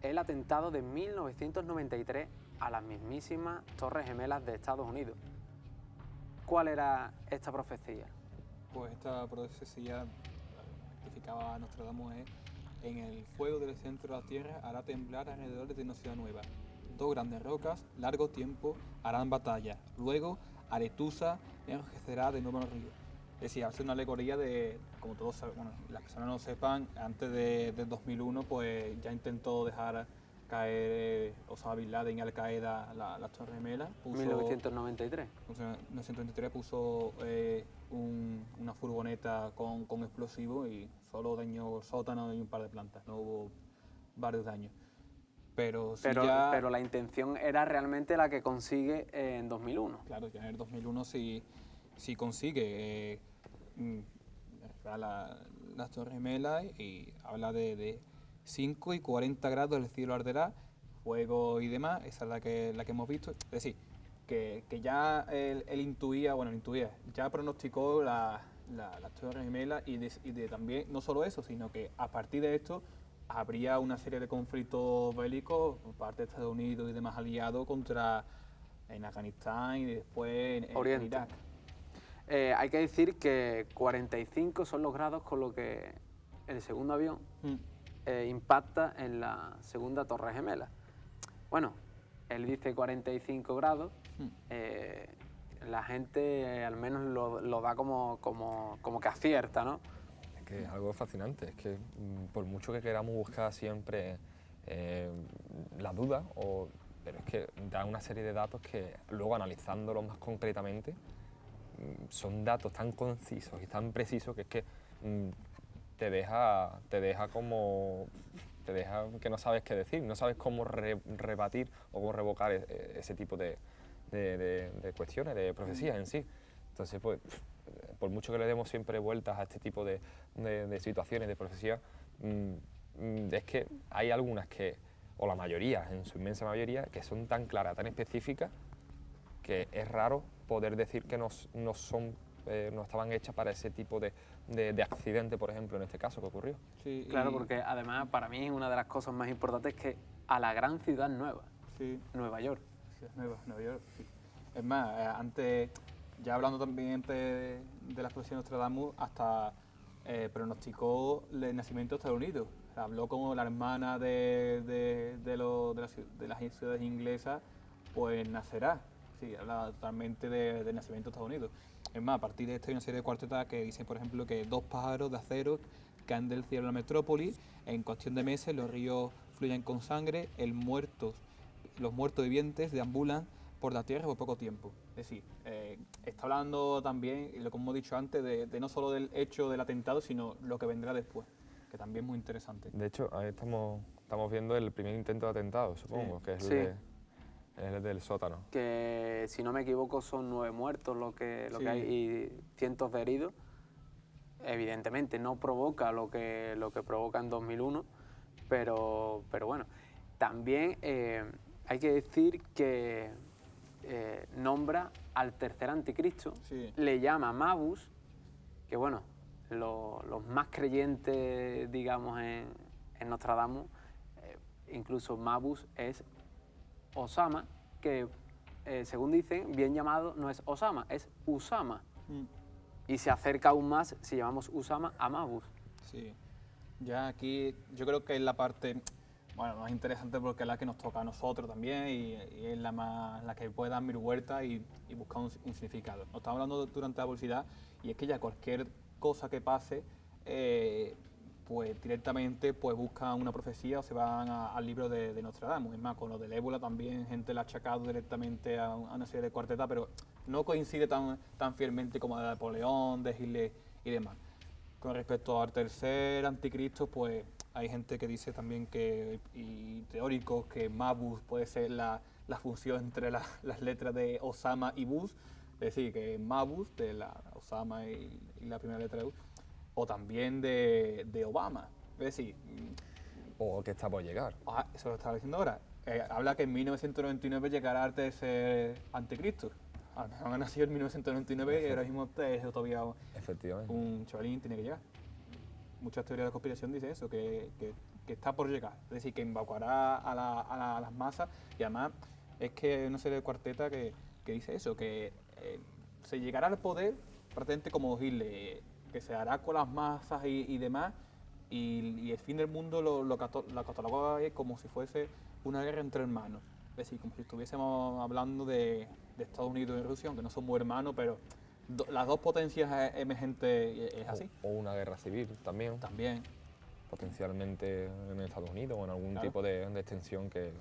el atentado de 1993 a las mismísimas Torres Gemelas de Estados Unidos. ¿Cuál era esta profecía? Pues esta profecía, identificaba a Nostradamus, es: en el fuego del centro de la tierra hará temblar alrededor de una ciudad nueva. Dos grandes rocas, largo tiempo, harán batalla. Luego, Aretusa enrojecerá de nuevo en el río. Es decir, hace una alegoría de, como todos saben, bueno, las personas no lo sepan, antes del 2001 pues ya intentó dejar caer Osama Bin Laden y Al Qaeda las Torres Gemelas. 1993. En 1993 puso una furgoneta con explosivos y solo dañó el sótano y un par de plantas, no hubo varios daños. Pero la intención era realmente la que consigue en 2001. Claro, ya en el 2001 sí consigue las Torres Gemelas y habla de 5 y 40 grados el cielo arderá, fuego y demás. Esa es la que hemos visto. Es decir, que ya él intuía, ya pronosticó las Torres Gemelas y también, no solo eso, sino que a partir de esto habría una serie de conflictos bélicos por parte de Estados Unidos y demás aliados en Afganistán y después en Irak. Hay que decir que 45 son los grados con lo que el segundo avión impacta en la segunda Torre Gemela. Bueno, él dice 45 grados, la gente al menos lo da como que acierta, ¿no? Es que es algo fascinante, es que por mucho que queramos buscar siempre la duda, pero es que da una serie de datos que luego analizándolos más concretamente son datos tan concisos y tan precisos que es que te deja que no sabes qué decir, no sabes cómo rebatir o cómo revocar ese tipo de cuestiones, de profecías en sí. Entonces, pues, por mucho que le demos siempre vueltas a este tipo de situaciones, de profecías, es que hay algunas o la mayoría, en su inmensa mayoría, que son tan claras, tan específicas, que es raro poder decir que no estaban hechas para ese tipo de accidente, por ejemplo, en este caso que ocurrió. Sí, claro, porque además para mí una de las cosas más importantes es que a la gran ciudad nueva, Nueva York. Ciudad nueva, Nueva York, sí. Es más, antes, ya hablando también de las profecías de Nostradamus, hasta pronosticó el nacimiento de Estados Unidos. Habló como la hermana de las ciudades inglesas, pues nacerá. Sí, habla totalmente del nacimiento de Estados Unidos. Es más, a partir de esto hay una serie de cuartetas que dicen, por ejemplo, que dos pájaros de acero caen del cielo a la metrópoli, en cuestión de meses los ríos fluyen con sangre, los muertos vivientes deambulan por la tierra por poco tiempo. Es decir, está hablando también, y lo que hemos dicho antes, de no solo del hecho del atentado, sino lo que vendrá después, que también es muy interesante. De hecho, ahí estamos viendo el primer intento de atentado, supongo, que es el del sótano. Que, si no me equivoco, son 9 muertos lo que hay y cientos de heridos. Evidentemente no provoca lo que provoca en 2001, pero bueno. También hay que decir que nombra al tercer anticristo, le llama Mabus, que bueno, los más creyentes, digamos, en Nostradamus, incluso Mabus es Osama, que según dicen, bien llamado no es Osama, es Usama. Y se acerca aún más si llamamos Usama a Mabus. Sí, ya aquí yo creo que es la parte más interesante porque es la que nos toca a nosotros también y es la que puede dar mil vueltas y buscar un significado. Nos estamos hablando durante la publicidad y es que ya cualquier cosa que pase, pues directamente buscan una profecía o se van al libro de Nostradamus. Es más, con lo del ébola también gente le ha achacado directamente a una serie de cuartetas, pero no coincide tan fielmente como la de Napoleón, de Hitler y demás. Con respecto al tercer anticristo, pues hay gente que dice también y teóricos que Mabus puede ser la fusión entre las letras de Osama y Bush, es decir, que Mabus de la Osama y la primera letra de Bush, o también de Obama, es decir... O que está por llegar. Eso lo estaba diciendo ahora. habla que en 1999 llegará al tercer anticristo. Han nacido en 1999 y ahora mismo es todavía Efectivamente. un chavalín tiene que llegar. Muchas teorías de conspiración dicen eso, que está por llegar. Es decir, que invacuará a las masas y además es que hay una serie de cuarteta que dice eso, que se llegará al poder prácticamente como Hitler, que se hará con las masas y demás y el fin del mundo lo catalogó como si fuese una guerra entre hermanos. Es decir, como si estuviésemos hablando de Estados Unidos y Rusia, aunque no somos hermanos, pero las dos potencias emergentes es así. O una guerra civil también, También. potencialmente en Estados Unidos o en algún Claro. tipo de extensión que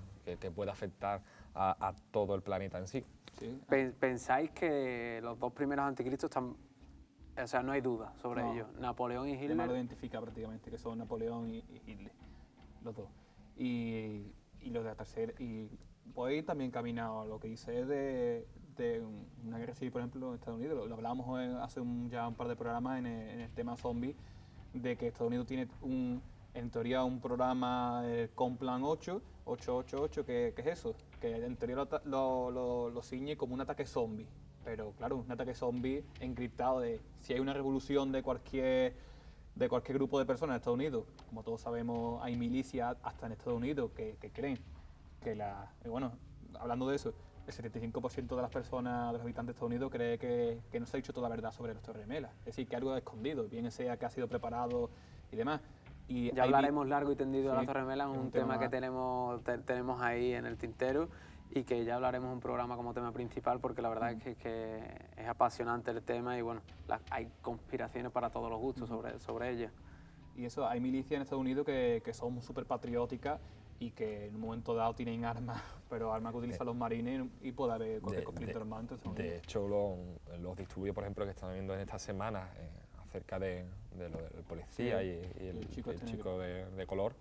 pueda afectar a todo el planeta en sí. Sí. ¿Pensáis que los dos primeros anticristos están... O sea, no hay duda sobre No. ellos, Napoleón y Además lo Hitler? identifica prácticamente, que son Napoleón y Hitler, los dos. Y los de la tercera, y por ahí también caminado a lo que dice de una guerra civil, por ejemplo, en Estados Unidos. Lo hablábamos hace ya un par de programas en el tema zombie, de que Estados Unidos tiene en teoría un programa Complan 888, que es eso, que en teoría lo ciñe como un ataque zombie. Pero claro, un ataque zombie encriptado de si hay una revolución de cualquier grupo de personas en Estados Unidos, como todos sabemos, hay milicias hasta en Estados Unidos que creen que bueno, hablando de eso, el 75% de las personas, de los habitantes de Estados Unidos, cree que no se ha dicho toda la verdad sobre las Torres Gemelas. Es decir, que algo es escondido, bien sea que ha sido preparado y demás. Y Ya hablaremos largo y tendido de Sí, la Torre Gemela, es un tema que más. tenemos ahí en el tintero y que ya hablaremos un programa como tema principal porque la verdad es que es apasionante el tema y bueno, hay conspiraciones para todos los gustos sobre ella. Y eso, hay milicias en Estados Unidos que son súper patrióticas y que en un momento dado tienen armas, pero armas que utilizan los marines y puede haber cualquier conflicto armado entre Estados Unidos. De hecho, los disturbios, por ejemplo, que están viendo en estas semanas acerca de lo del policía Sí, y el chico chico de color,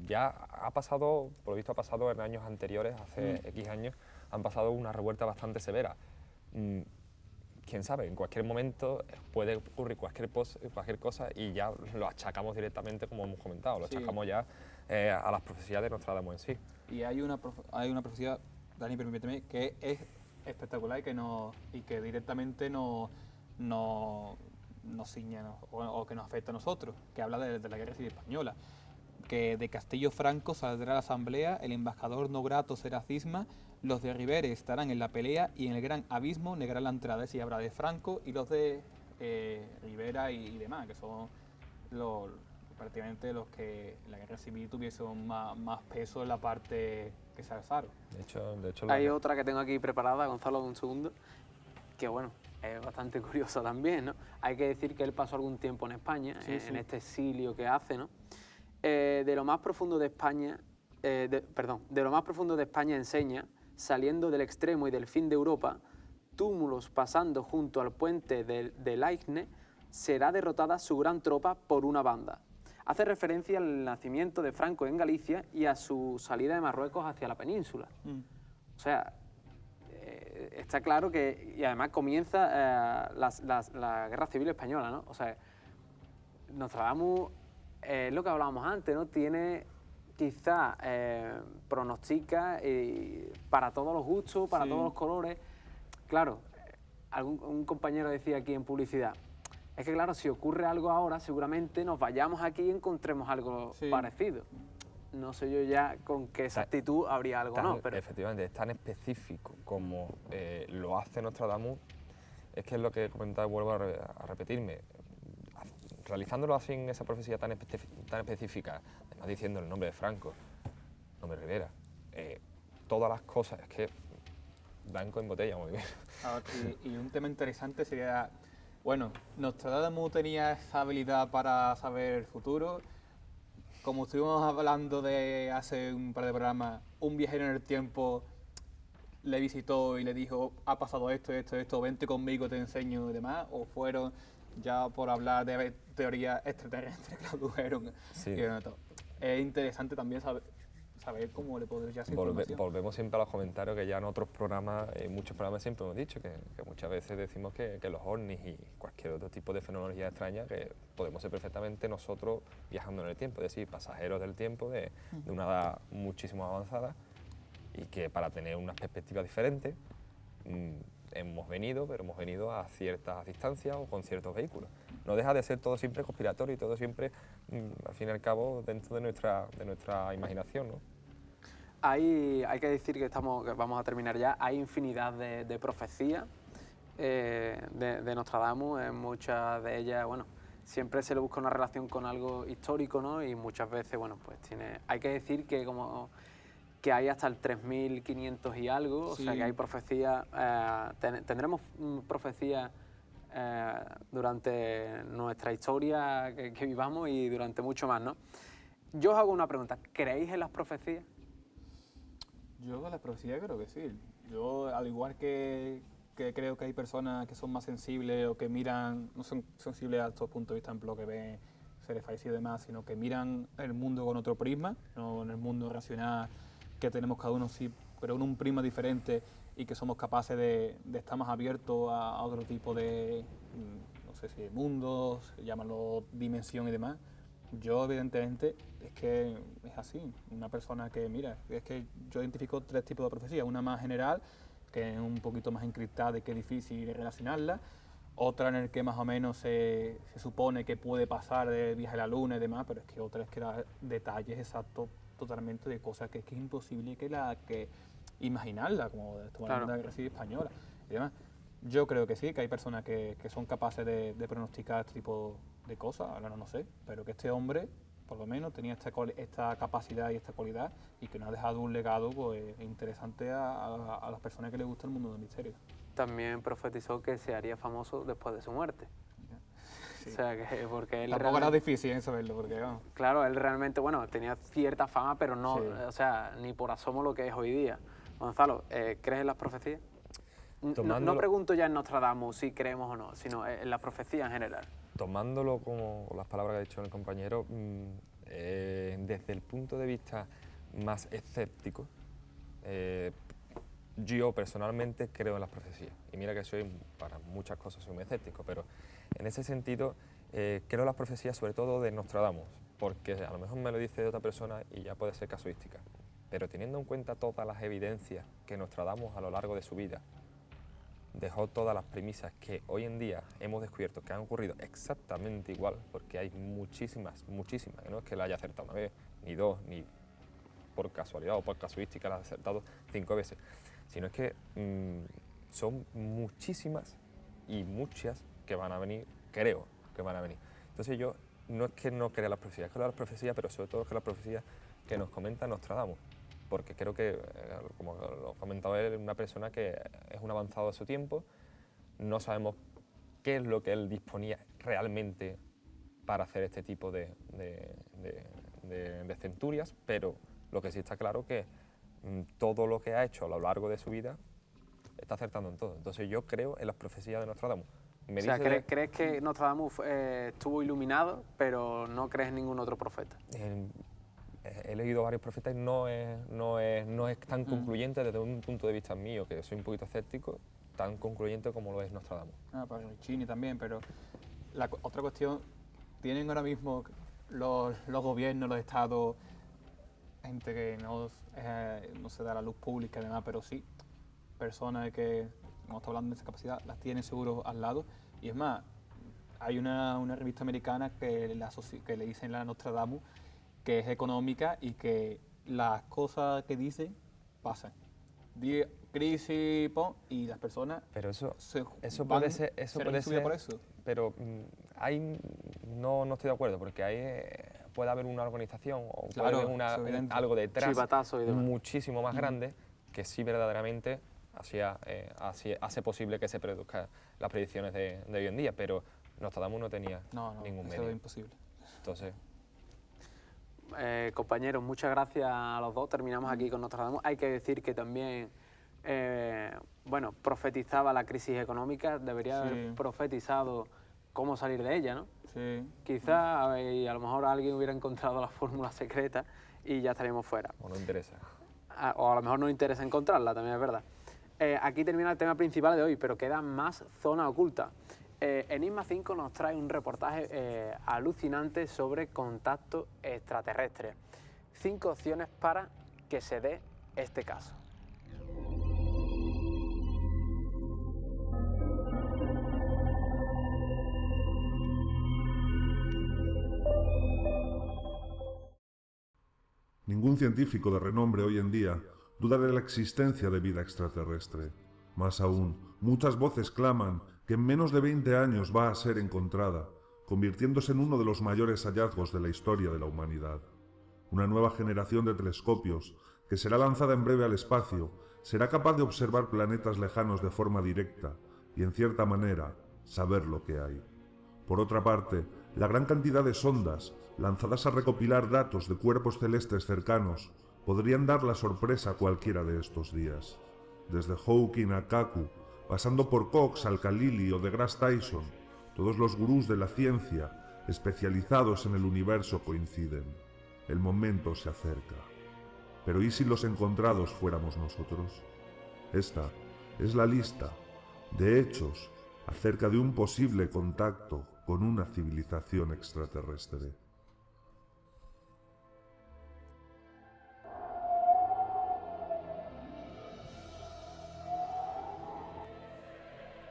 ya ha pasado, por lo visto ha pasado en años anteriores, hace X años, han pasado una revuelta bastante severa. Quién sabe, en cualquier momento puede ocurrir cualquier cosa y ya lo achacamos directamente, como hemos comentado, lo Sí. achacamos ya a las profecías de Nostradamus en sí. Y hay una profecía, Dani, permíteme, que es espectacular y que directamente nos ciñe o que nos afecta a nosotros, que habla de la Guerra Civil Española. Que de Castillo Franco saldrá la asamblea, el embajador no grato será cisma, los de Rivera estarán en la pelea y en el gran abismo negarán la entrada. Es decir, habrá de Franco y los de Rivera y demás, que son prácticamente los que en la guerra civil tuviesen más peso en la parte que se alzaron. De hecho, Hay otra que tengo aquí preparada, Gonzalo, un segundo, que bueno, es bastante curiosa también, ¿no? Hay que decir que él pasó algún tiempo en España, Sí, en sí. este exilio que hace, ¿no? De lo más profundo de España, de lo más profundo de España enseña, saliendo del extremo y del fin de Europa, túmulos pasando junto al puente de Laigne, será derrotada su gran tropa por una banda. Hace referencia al nacimiento de Franco en Galicia y a su salida de Marruecos hacia la península. O sea, está claro que, y además comienza la Guerra Civil Española, ¿no? O sea, Nostradamus, es lo que hablábamos antes, ¿no? Tiene, quizá, pronostica para todos los gustos, para Sí. todos los colores. Claro, un compañero decía aquí en publicidad, es que claro, si ocurre algo ahora, seguramente nos vayamos aquí y encontremos algo Sí. parecido. No sé yo ya con qué exactitud habría algo, ¿no? Pero Efectivamente, es tan específico como lo hace Nostradamus, es que es lo que he comentado y vuelvo a repetirme. Realizándolo así en esa profecía tan específica, además diciendo el nombre de Franco, el nombre de Rivera, todas las cosas, es que blanco en botella, muy bien. Y un tema interesante sería, bueno, Nostradamus tenía esa habilidad para saber el futuro. Como estuvimos hablando de hace un par de programas, un viajero en el tiempo le visitó y le dijo, ha pasado esto, vente conmigo, te enseño y demás, o fueron ya por hablar de teorías extraterrestres que lo adujeron. Sí. Y bueno, todo. Es interesante también saber cómo le puedo echar esa información. Volvemos siempre a los comentarios que ya en otros programas, en muchos programas siempre hemos dicho que muchas veces decimos que los ovnis y cualquier otro tipo de fenomenología extraña, que podemos ser perfectamente nosotros viajando en el tiempo, es decir, pasajeros del tiempo de una edad muchísimo avanzada, y que para tener unas perspectivas diferentes hemos venido, pero hemos venido a ciertas distancias o con ciertos vehículos. No deja de ser todo siempre conspiratorio y todo siempre, al fin y al cabo, dentro de nuestra imaginación, ¿no? Hay que decir que vamos a terminar ya, hay infinidad de profecías de Nostradamus, en muchas de ellas, bueno, siempre se le busca una relación con algo histórico, ¿no? Y muchas veces, bueno, pues hay que decir que hay hasta el 3500 y algo, Sí. o sea que hay profecías, tendremos profecías durante nuestra historia que vivamos y durante mucho más, ¿no? Yo os hago una pregunta, ¿creéis en las profecías? Yo con la profecía creo que sí. Yo, al igual que creo que hay personas que son más sensibles o que miran, no son sensibles a estos puntos de vista, en lo que ven seres fallecidos y demás, sino que miran el mundo con otro prisma, no en el mundo racional que tenemos cada uno, sí, pero en un prisma diferente, y que somos capaces de estar más abiertos a otro tipo de, no sé si mundos, llámalo dimensión y demás. Yo, evidentemente, es que es así. Una persona que, mira, es que yo identifico 3 tipos de profecías. Una más general, que es un poquito más encriptada y que es difícil de relacionarla. Otra en el que más o menos se supone que puede pasar de viaje a la luna y demás, pero es que otra es que da detalles exactos totalmente de cosas que es imposible que imaginarla, como tomar Claro. la Guerra Civil Española y demás. Yo creo que sí, que hay personas que son capaces de pronosticar este tipo de cosas, ahora no sé, pero que este hombre, por lo menos, tenía esta capacidad y esta cualidad, y que nos ha dejado un legado pues, interesante a las personas que les gusta el mundo del misterio. También profetizó que se haría famoso después de su muerte. Sí. O sea, que porque él Tampoco era difícil saberlo, porque vamos. Claro, él realmente, bueno, tenía cierta fama, pero no, Sí. o sea, ni por asomo lo que es hoy día. Gonzalo, ¿crees en las profecías? No pregunto ya en Nostradamus si creemos o no, sino en las profecías en general. Tomándolo como las palabras que ha dicho el compañero, desde el punto de vista más escéptico, yo personalmente creo en las profecías. Y mira que para muchas cosas soy muy escéptico, pero en ese sentido creo en las profecías sobre todo de Nostradamus, porque a lo mejor me lo dice de otra persona y ya puede ser casuística. Pero teniendo en cuenta todas las evidencias que Nostradamus a lo largo de su vida dejó, todas las premisas que hoy en día hemos descubierto que han ocurrido exactamente igual, porque hay muchísimas, que no es que la haya acertado una vez, ni dos, ni por casualidad o por casuística la ha acertado 5 veces, sino es que son muchísimas y muchas que van a venir, creo que van a venir. Entonces yo no es que no crea las profecías, creo las profecías, pero sobre todo que las profecías que nos comenta Nostradamus, porque creo que, como lo comentaba él, es una persona que es un avanzado de su tiempo, no sabemos qué es lo que él disponía realmente para hacer este tipo de centurias, pero lo que sí está claro que todo lo que ha hecho a lo largo de su vida está acertando en todo. Entonces yo creo en las profecías de Nostradamus. O sea, ¿crees que Nostradamus estuvo iluminado, pero no crees en ningún otro profeta? He leído varios profetas y no es tan concluyente desde un punto de vista mío, que soy un poquito escéptico, tan concluyente como lo es Nostradamus. Para el Chini también, pero otra cuestión, tienen ahora mismo los gobiernos, los estados, gente que no se da la luz pública y demás, pero sí, personas que, como está hablando de esa capacidad, las tienen seguro al lado. Y es más, hay una revista americana que le dicen la Nostradamus, que es económica y que las cosas que dicen pasan. Crisis, y las personas... Pero eso puede ser por eso. Pero no estoy de acuerdo, porque ahí puede haber una organización o Claro, puede haber algo detrás Chivatazo y demás. muchísimo más grande que sí verdaderamente hace posible que se produzcan las predicciones de hoy en día, pero Nostradamus no tenía ningún medio. Eso es imposible. Entonces... compañeros, muchas gracias a los dos. Terminamos aquí con Nostradamus. Hay que decir que también, bueno, profetizaba la crisis económica. Debería haber profetizado cómo salir de ella, ¿no? Sí. Quizá y a lo mejor alguien hubiera encontrado la fórmula secreta y ya estaríamos fuera. O no interesa. O a lo mejor no interesa encontrarla, también es verdad. Aquí termina el tema principal de hoy, pero queda más zona oculta. Enigma 5 nos trae un reportaje alucinante sobre contacto extraterrestre. 5 opciones para que se dé este caso. Ningún científico de renombre hoy en día duda de la existencia de vida extraterrestre. Más aún, muchas voces claman que en menos de 20 años va a ser encontrada, convirtiéndose en uno de los mayores hallazgos de la historia de la humanidad. Una nueva generación de telescopios, que será lanzada en breve al espacio, será capaz de observar planetas lejanos de forma directa y, en cierta manera, saber lo que hay. Por otra parte, la gran cantidad de sondas, lanzadas a recopilar datos de cuerpos celestes cercanos, podrían dar la sorpresa a cualquiera de estos días. Desde Hawking a Kaku, pasando por Cox, Al-Khalili o deGrasse Tyson, todos los gurús de la ciencia, especializados en el universo, coinciden. El momento se acerca. Pero ¿y si los encontrados fuéramos nosotros? Esta es la lista de hechos acerca de un posible contacto con una civilización extraterrestre.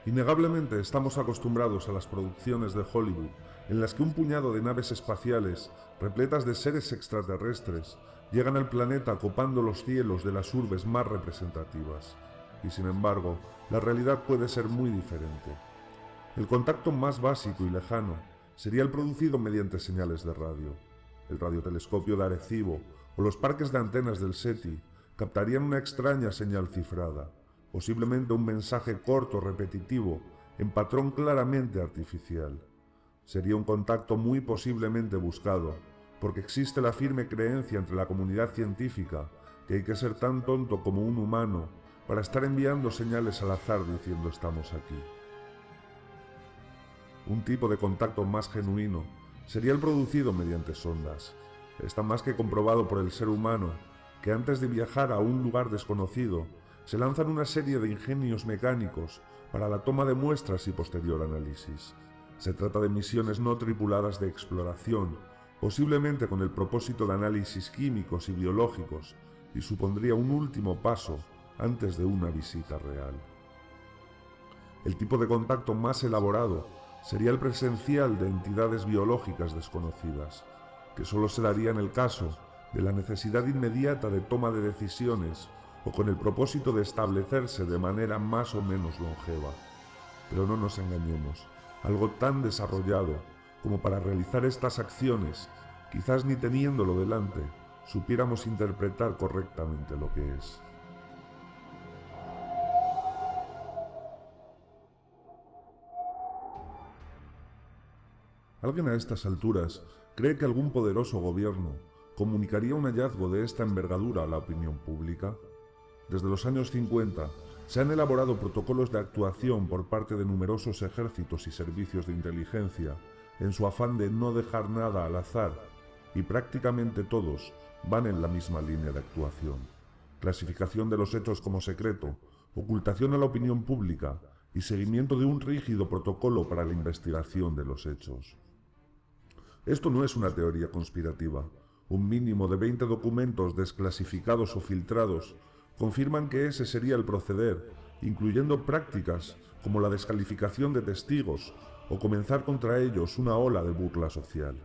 Innegablemente estamos acostumbrados a las producciones de Hollywood en las que un puñado de naves espaciales repletas de seres extraterrestres llegan al planeta copando los cielos de las urbes más representativas. Y sin embargo, la realidad puede ser muy diferente. El contacto más básico y lejano sería el producido mediante señales de radio. El radiotelescopio de Arecibo o los parques de antenas del SETI captarían una extraña señal cifrada, posiblemente un mensaje corto, repetitivo, en patrón claramente artificial. Sería un contacto muy posiblemente buscado, porque existe la firme creencia entre la comunidad científica que hay que ser tan tonto como un humano para estar enviando señales al azar diciendo estamos aquí. Un tipo de contacto más genuino sería el producido mediante sondas. Está más que comprobado por el ser humano que antes de viajar a un lugar desconocido, se lanzan una serie de ingenios mecánicos para la toma de muestras y posterior análisis. Se trata de misiones no tripuladas de exploración, posiblemente con el propósito de análisis químicos y biológicos, y supondría un último paso antes de una visita real. El tipo de contacto más elaborado sería el presencial de entidades biológicas desconocidas, que solo se daría en el caso de la necesidad inmediata de toma de decisiones o con el propósito de establecerse de manera más o menos longeva. Pero no nos engañemos, algo tan desarrollado como para realizar estas acciones, quizás ni teniéndolo delante, supiéramos interpretar correctamente lo que es. ¿Alguien a estas alturas cree que algún poderoso gobierno comunicaría un hallazgo de esta envergadura a la opinión pública? Desde los años 50 se han elaborado protocolos de actuación por parte de numerosos ejércitos y servicios de inteligencia en su afán de no dejar nada al azar, y prácticamente todos van en la misma línea de actuación: clasificación de los hechos como secreto, ocultación a la opinión pública y seguimiento de un rígido protocolo para la investigación de los hechos. Esto no es una teoría conspirativa. Un mínimo de 20 documentos desclasificados o filtrados confirman que ese sería el proceder, incluyendo prácticas como la descalificación de testigos o comenzar contra ellos una ola de burla social.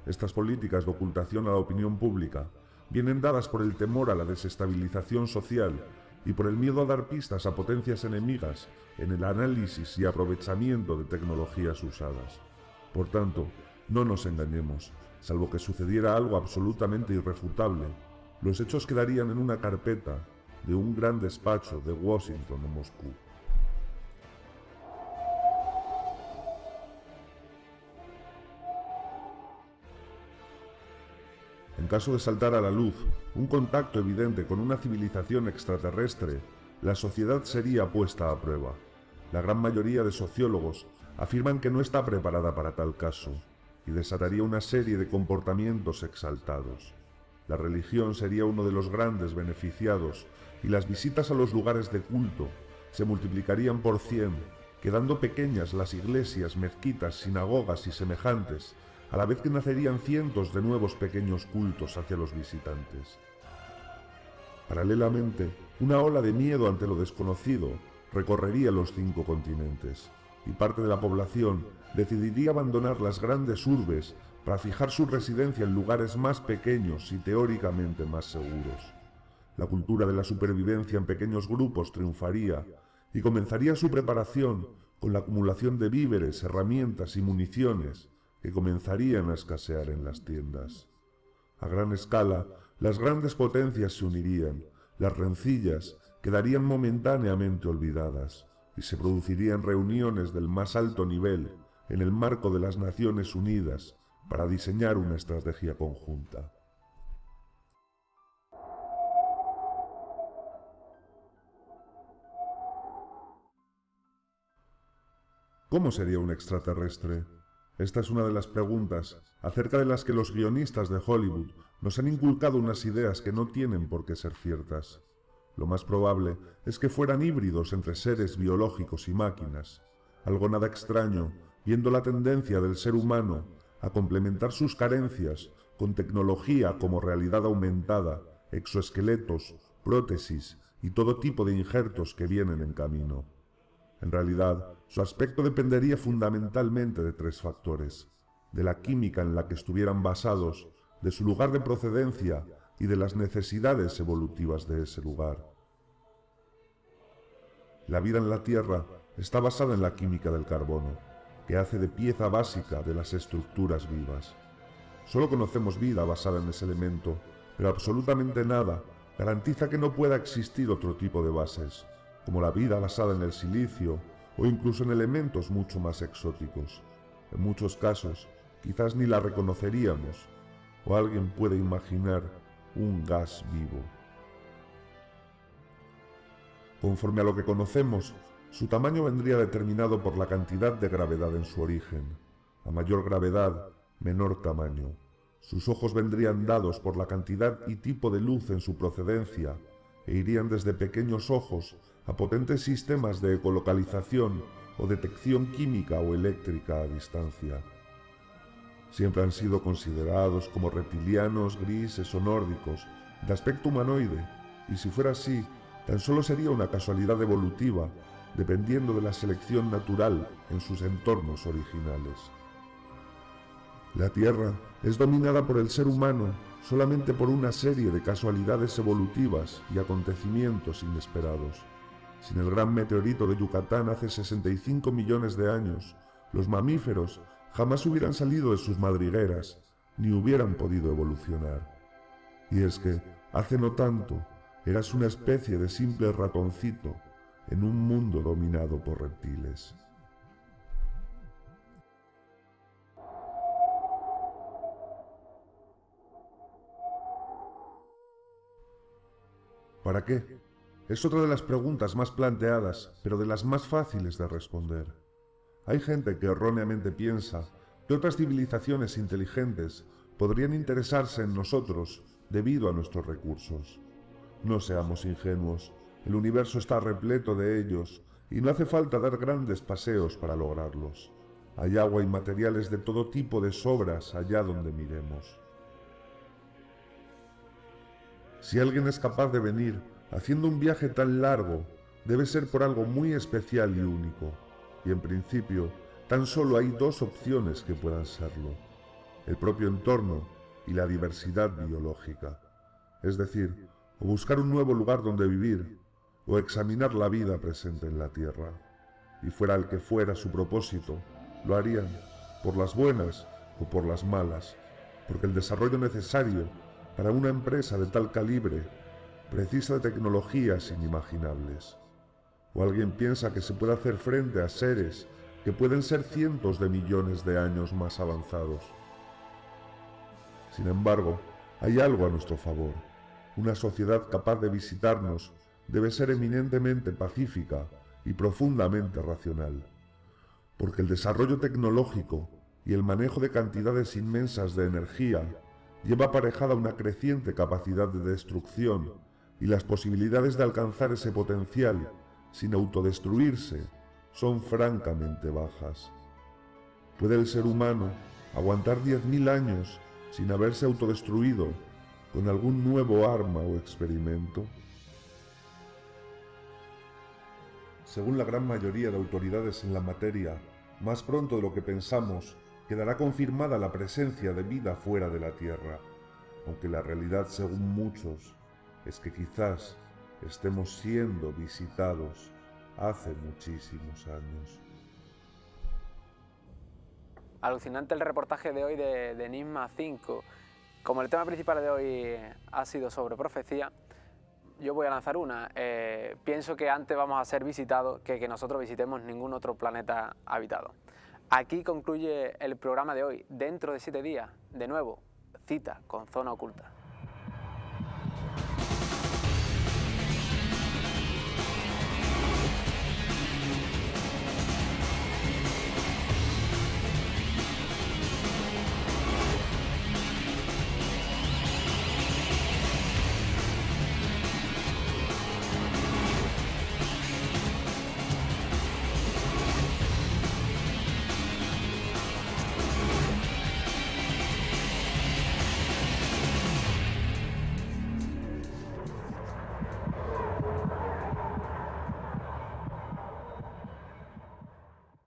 Estas políticas de ocultación a la opinión pública vienen dadas por el temor a la desestabilización social y por el miedo a dar pistas a potencias enemigas en el análisis y aprovechamiento de tecnologías usadas. Por tanto, no nos engañemos, salvo que sucediera algo absolutamente irrefutable, los hechos quedarían en una carpeta de un gran despacho de Washington o Moscú. En caso de saltar a la luz un contacto evidente con una civilización extraterrestre, la sociedad sería puesta a prueba. La gran mayoría de sociólogos afirman que no está preparada para tal caso y desataría una serie de comportamientos exaltados. La religión sería uno de los grandes beneficiados y las visitas a los lugares de culto se multiplicarían por 100, quedando pequeñas las iglesias, mezquitas, sinagogas y semejantes, a la vez que nacerían cientos de nuevos pequeños cultos hacia los visitantes. Paralelamente, una ola de miedo ante lo desconocido recorrería los 5 continentes, y parte de la población decidiría abandonar las grandes urbes para fijar su residencia en lugares más pequeños y teóricamente más seguros. La cultura de la supervivencia en pequeños grupos triunfaría y comenzaría su preparación con la acumulación de víveres, herramientas y municiones que comenzarían a escasear en las tiendas. A gran escala, las grandes potencias se unirían, las rencillas quedarían momentáneamente olvidadas y se producirían reuniones del más alto nivel en el marco de las Naciones Unidas para diseñar una estrategia conjunta. ¿Cómo sería un extraterrestre? Esta es una de las preguntas acerca de las que los guionistas de Hollywood nos han inculcado unas ideas que no tienen por qué ser ciertas. Lo más probable es que fueran híbridos entre seres biológicos y máquinas, algo nada extraño, viendo la tendencia del ser humano a complementar sus carencias con tecnología como realidad aumentada, exoesqueletos, prótesis y todo tipo de injertos que vienen en camino. En realidad, su aspecto dependería fundamentalmente de 3 factores: de la química en la que estuvieran basados, de su lugar de procedencia y de las necesidades evolutivas de ese lugar. La vida en la Tierra está basada en la química del carbono, que hace de pieza básica de las estructuras vivas. Solo conocemos vida basada en ese elemento, pero absolutamente nada garantiza que no pueda existir otro tipo de bases, como la vida basada en el silicio o incluso en elementos mucho más exóticos. En muchos casos, quizás ni la reconoceríamos, o alguien puede imaginar un gas vivo. Conforme a lo que conocemos, su tamaño vendría determinado por la cantidad de gravedad en su origen. A mayor gravedad, menor tamaño. Sus ojos vendrían dados por la cantidad y tipo de luz en su procedencia, e irían desde pequeños ojos a potentes sistemas de ecolocalización o detección química o eléctrica a distancia. Siempre han sido considerados como reptilianos, grises o nórdicos, de aspecto humanoide, y si fuera así, tan solo sería una casualidad evolutiva, dependiendo de la selección natural en sus entornos originales. La Tierra es dominada por el ser humano solamente por una serie de casualidades evolutivas y acontecimientos inesperados. Sin el gran meteorito de Yucatán hace 65 millones de años, los mamíferos jamás hubieran salido de sus madrigueras, ni hubieran podido evolucionar. Y es que, hace no tanto, eras una especie de simple ratoncito en un mundo dominado por reptiles. ¿Para qué? Es otra de las preguntas más planteadas, pero de las más fáciles de responder. Hay gente que erróneamente piensa que otras civilizaciones inteligentes podrían interesarse en nosotros debido a nuestros recursos. No seamos ingenuos, el universo está repleto de ellos y no hace falta dar grandes paseos para lograrlos. Hay agua y materiales de todo tipo de sobras allá donde miremos. Si alguien es capaz de venir haciendo un viaje tan largo, debe ser por algo muy especial y único, y en principio tan solo hay 2 opciones que puedan serlo: el propio entorno y la diversidad biológica. Es decir, o buscar un nuevo lugar donde vivir, o examinar la vida presente en la Tierra. Y fuera el que fuera su propósito, lo harían, por las buenas o por las malas, porque el desarrollo necesario para una empresa de tal calibre precisa de tecnologías inimaginables. O alguien piensa que se puede hacer frente a seres que pueden ser cientos de millones de años más avanzados. Sin embargo, hay algo a nuestro favor. Una sociedad capaz de visitarnos debe ser eminentemente pacífica y profundamente racional. porque el desarrollo tecnológico y el manejo de cantidades inmensas de energía lleva aparejada una creciente capacidad de destrucción y las posibilidades de alcanzar ese potencial sin autodestruirse son francamente bajas. ¿Puede el ser humano aguantar 10.000 años sin haberse autodestruido con algún nuevo arma o experimento? Según la gran mayoría de autoridades en la materia, más pronto de lo que pensamos, quedará confirmada la presencia de vida fuera de la Tierra, aunque la realidad, según muchos, es que quizás estemos siendo visitados hace muchísimos años. Alucinante el reportaje de hoy de Enigma 5. Como el tema principal de hoy ha sido sobre profecía, yo voy a lanzar una. Pienso que antes vamos a ser visitados que nosotros visitemos ningún otro planeta habitado. Aquí concluye el programa de hoy. Dentro de 7 días, de nuevo, cita con Zona Oculta.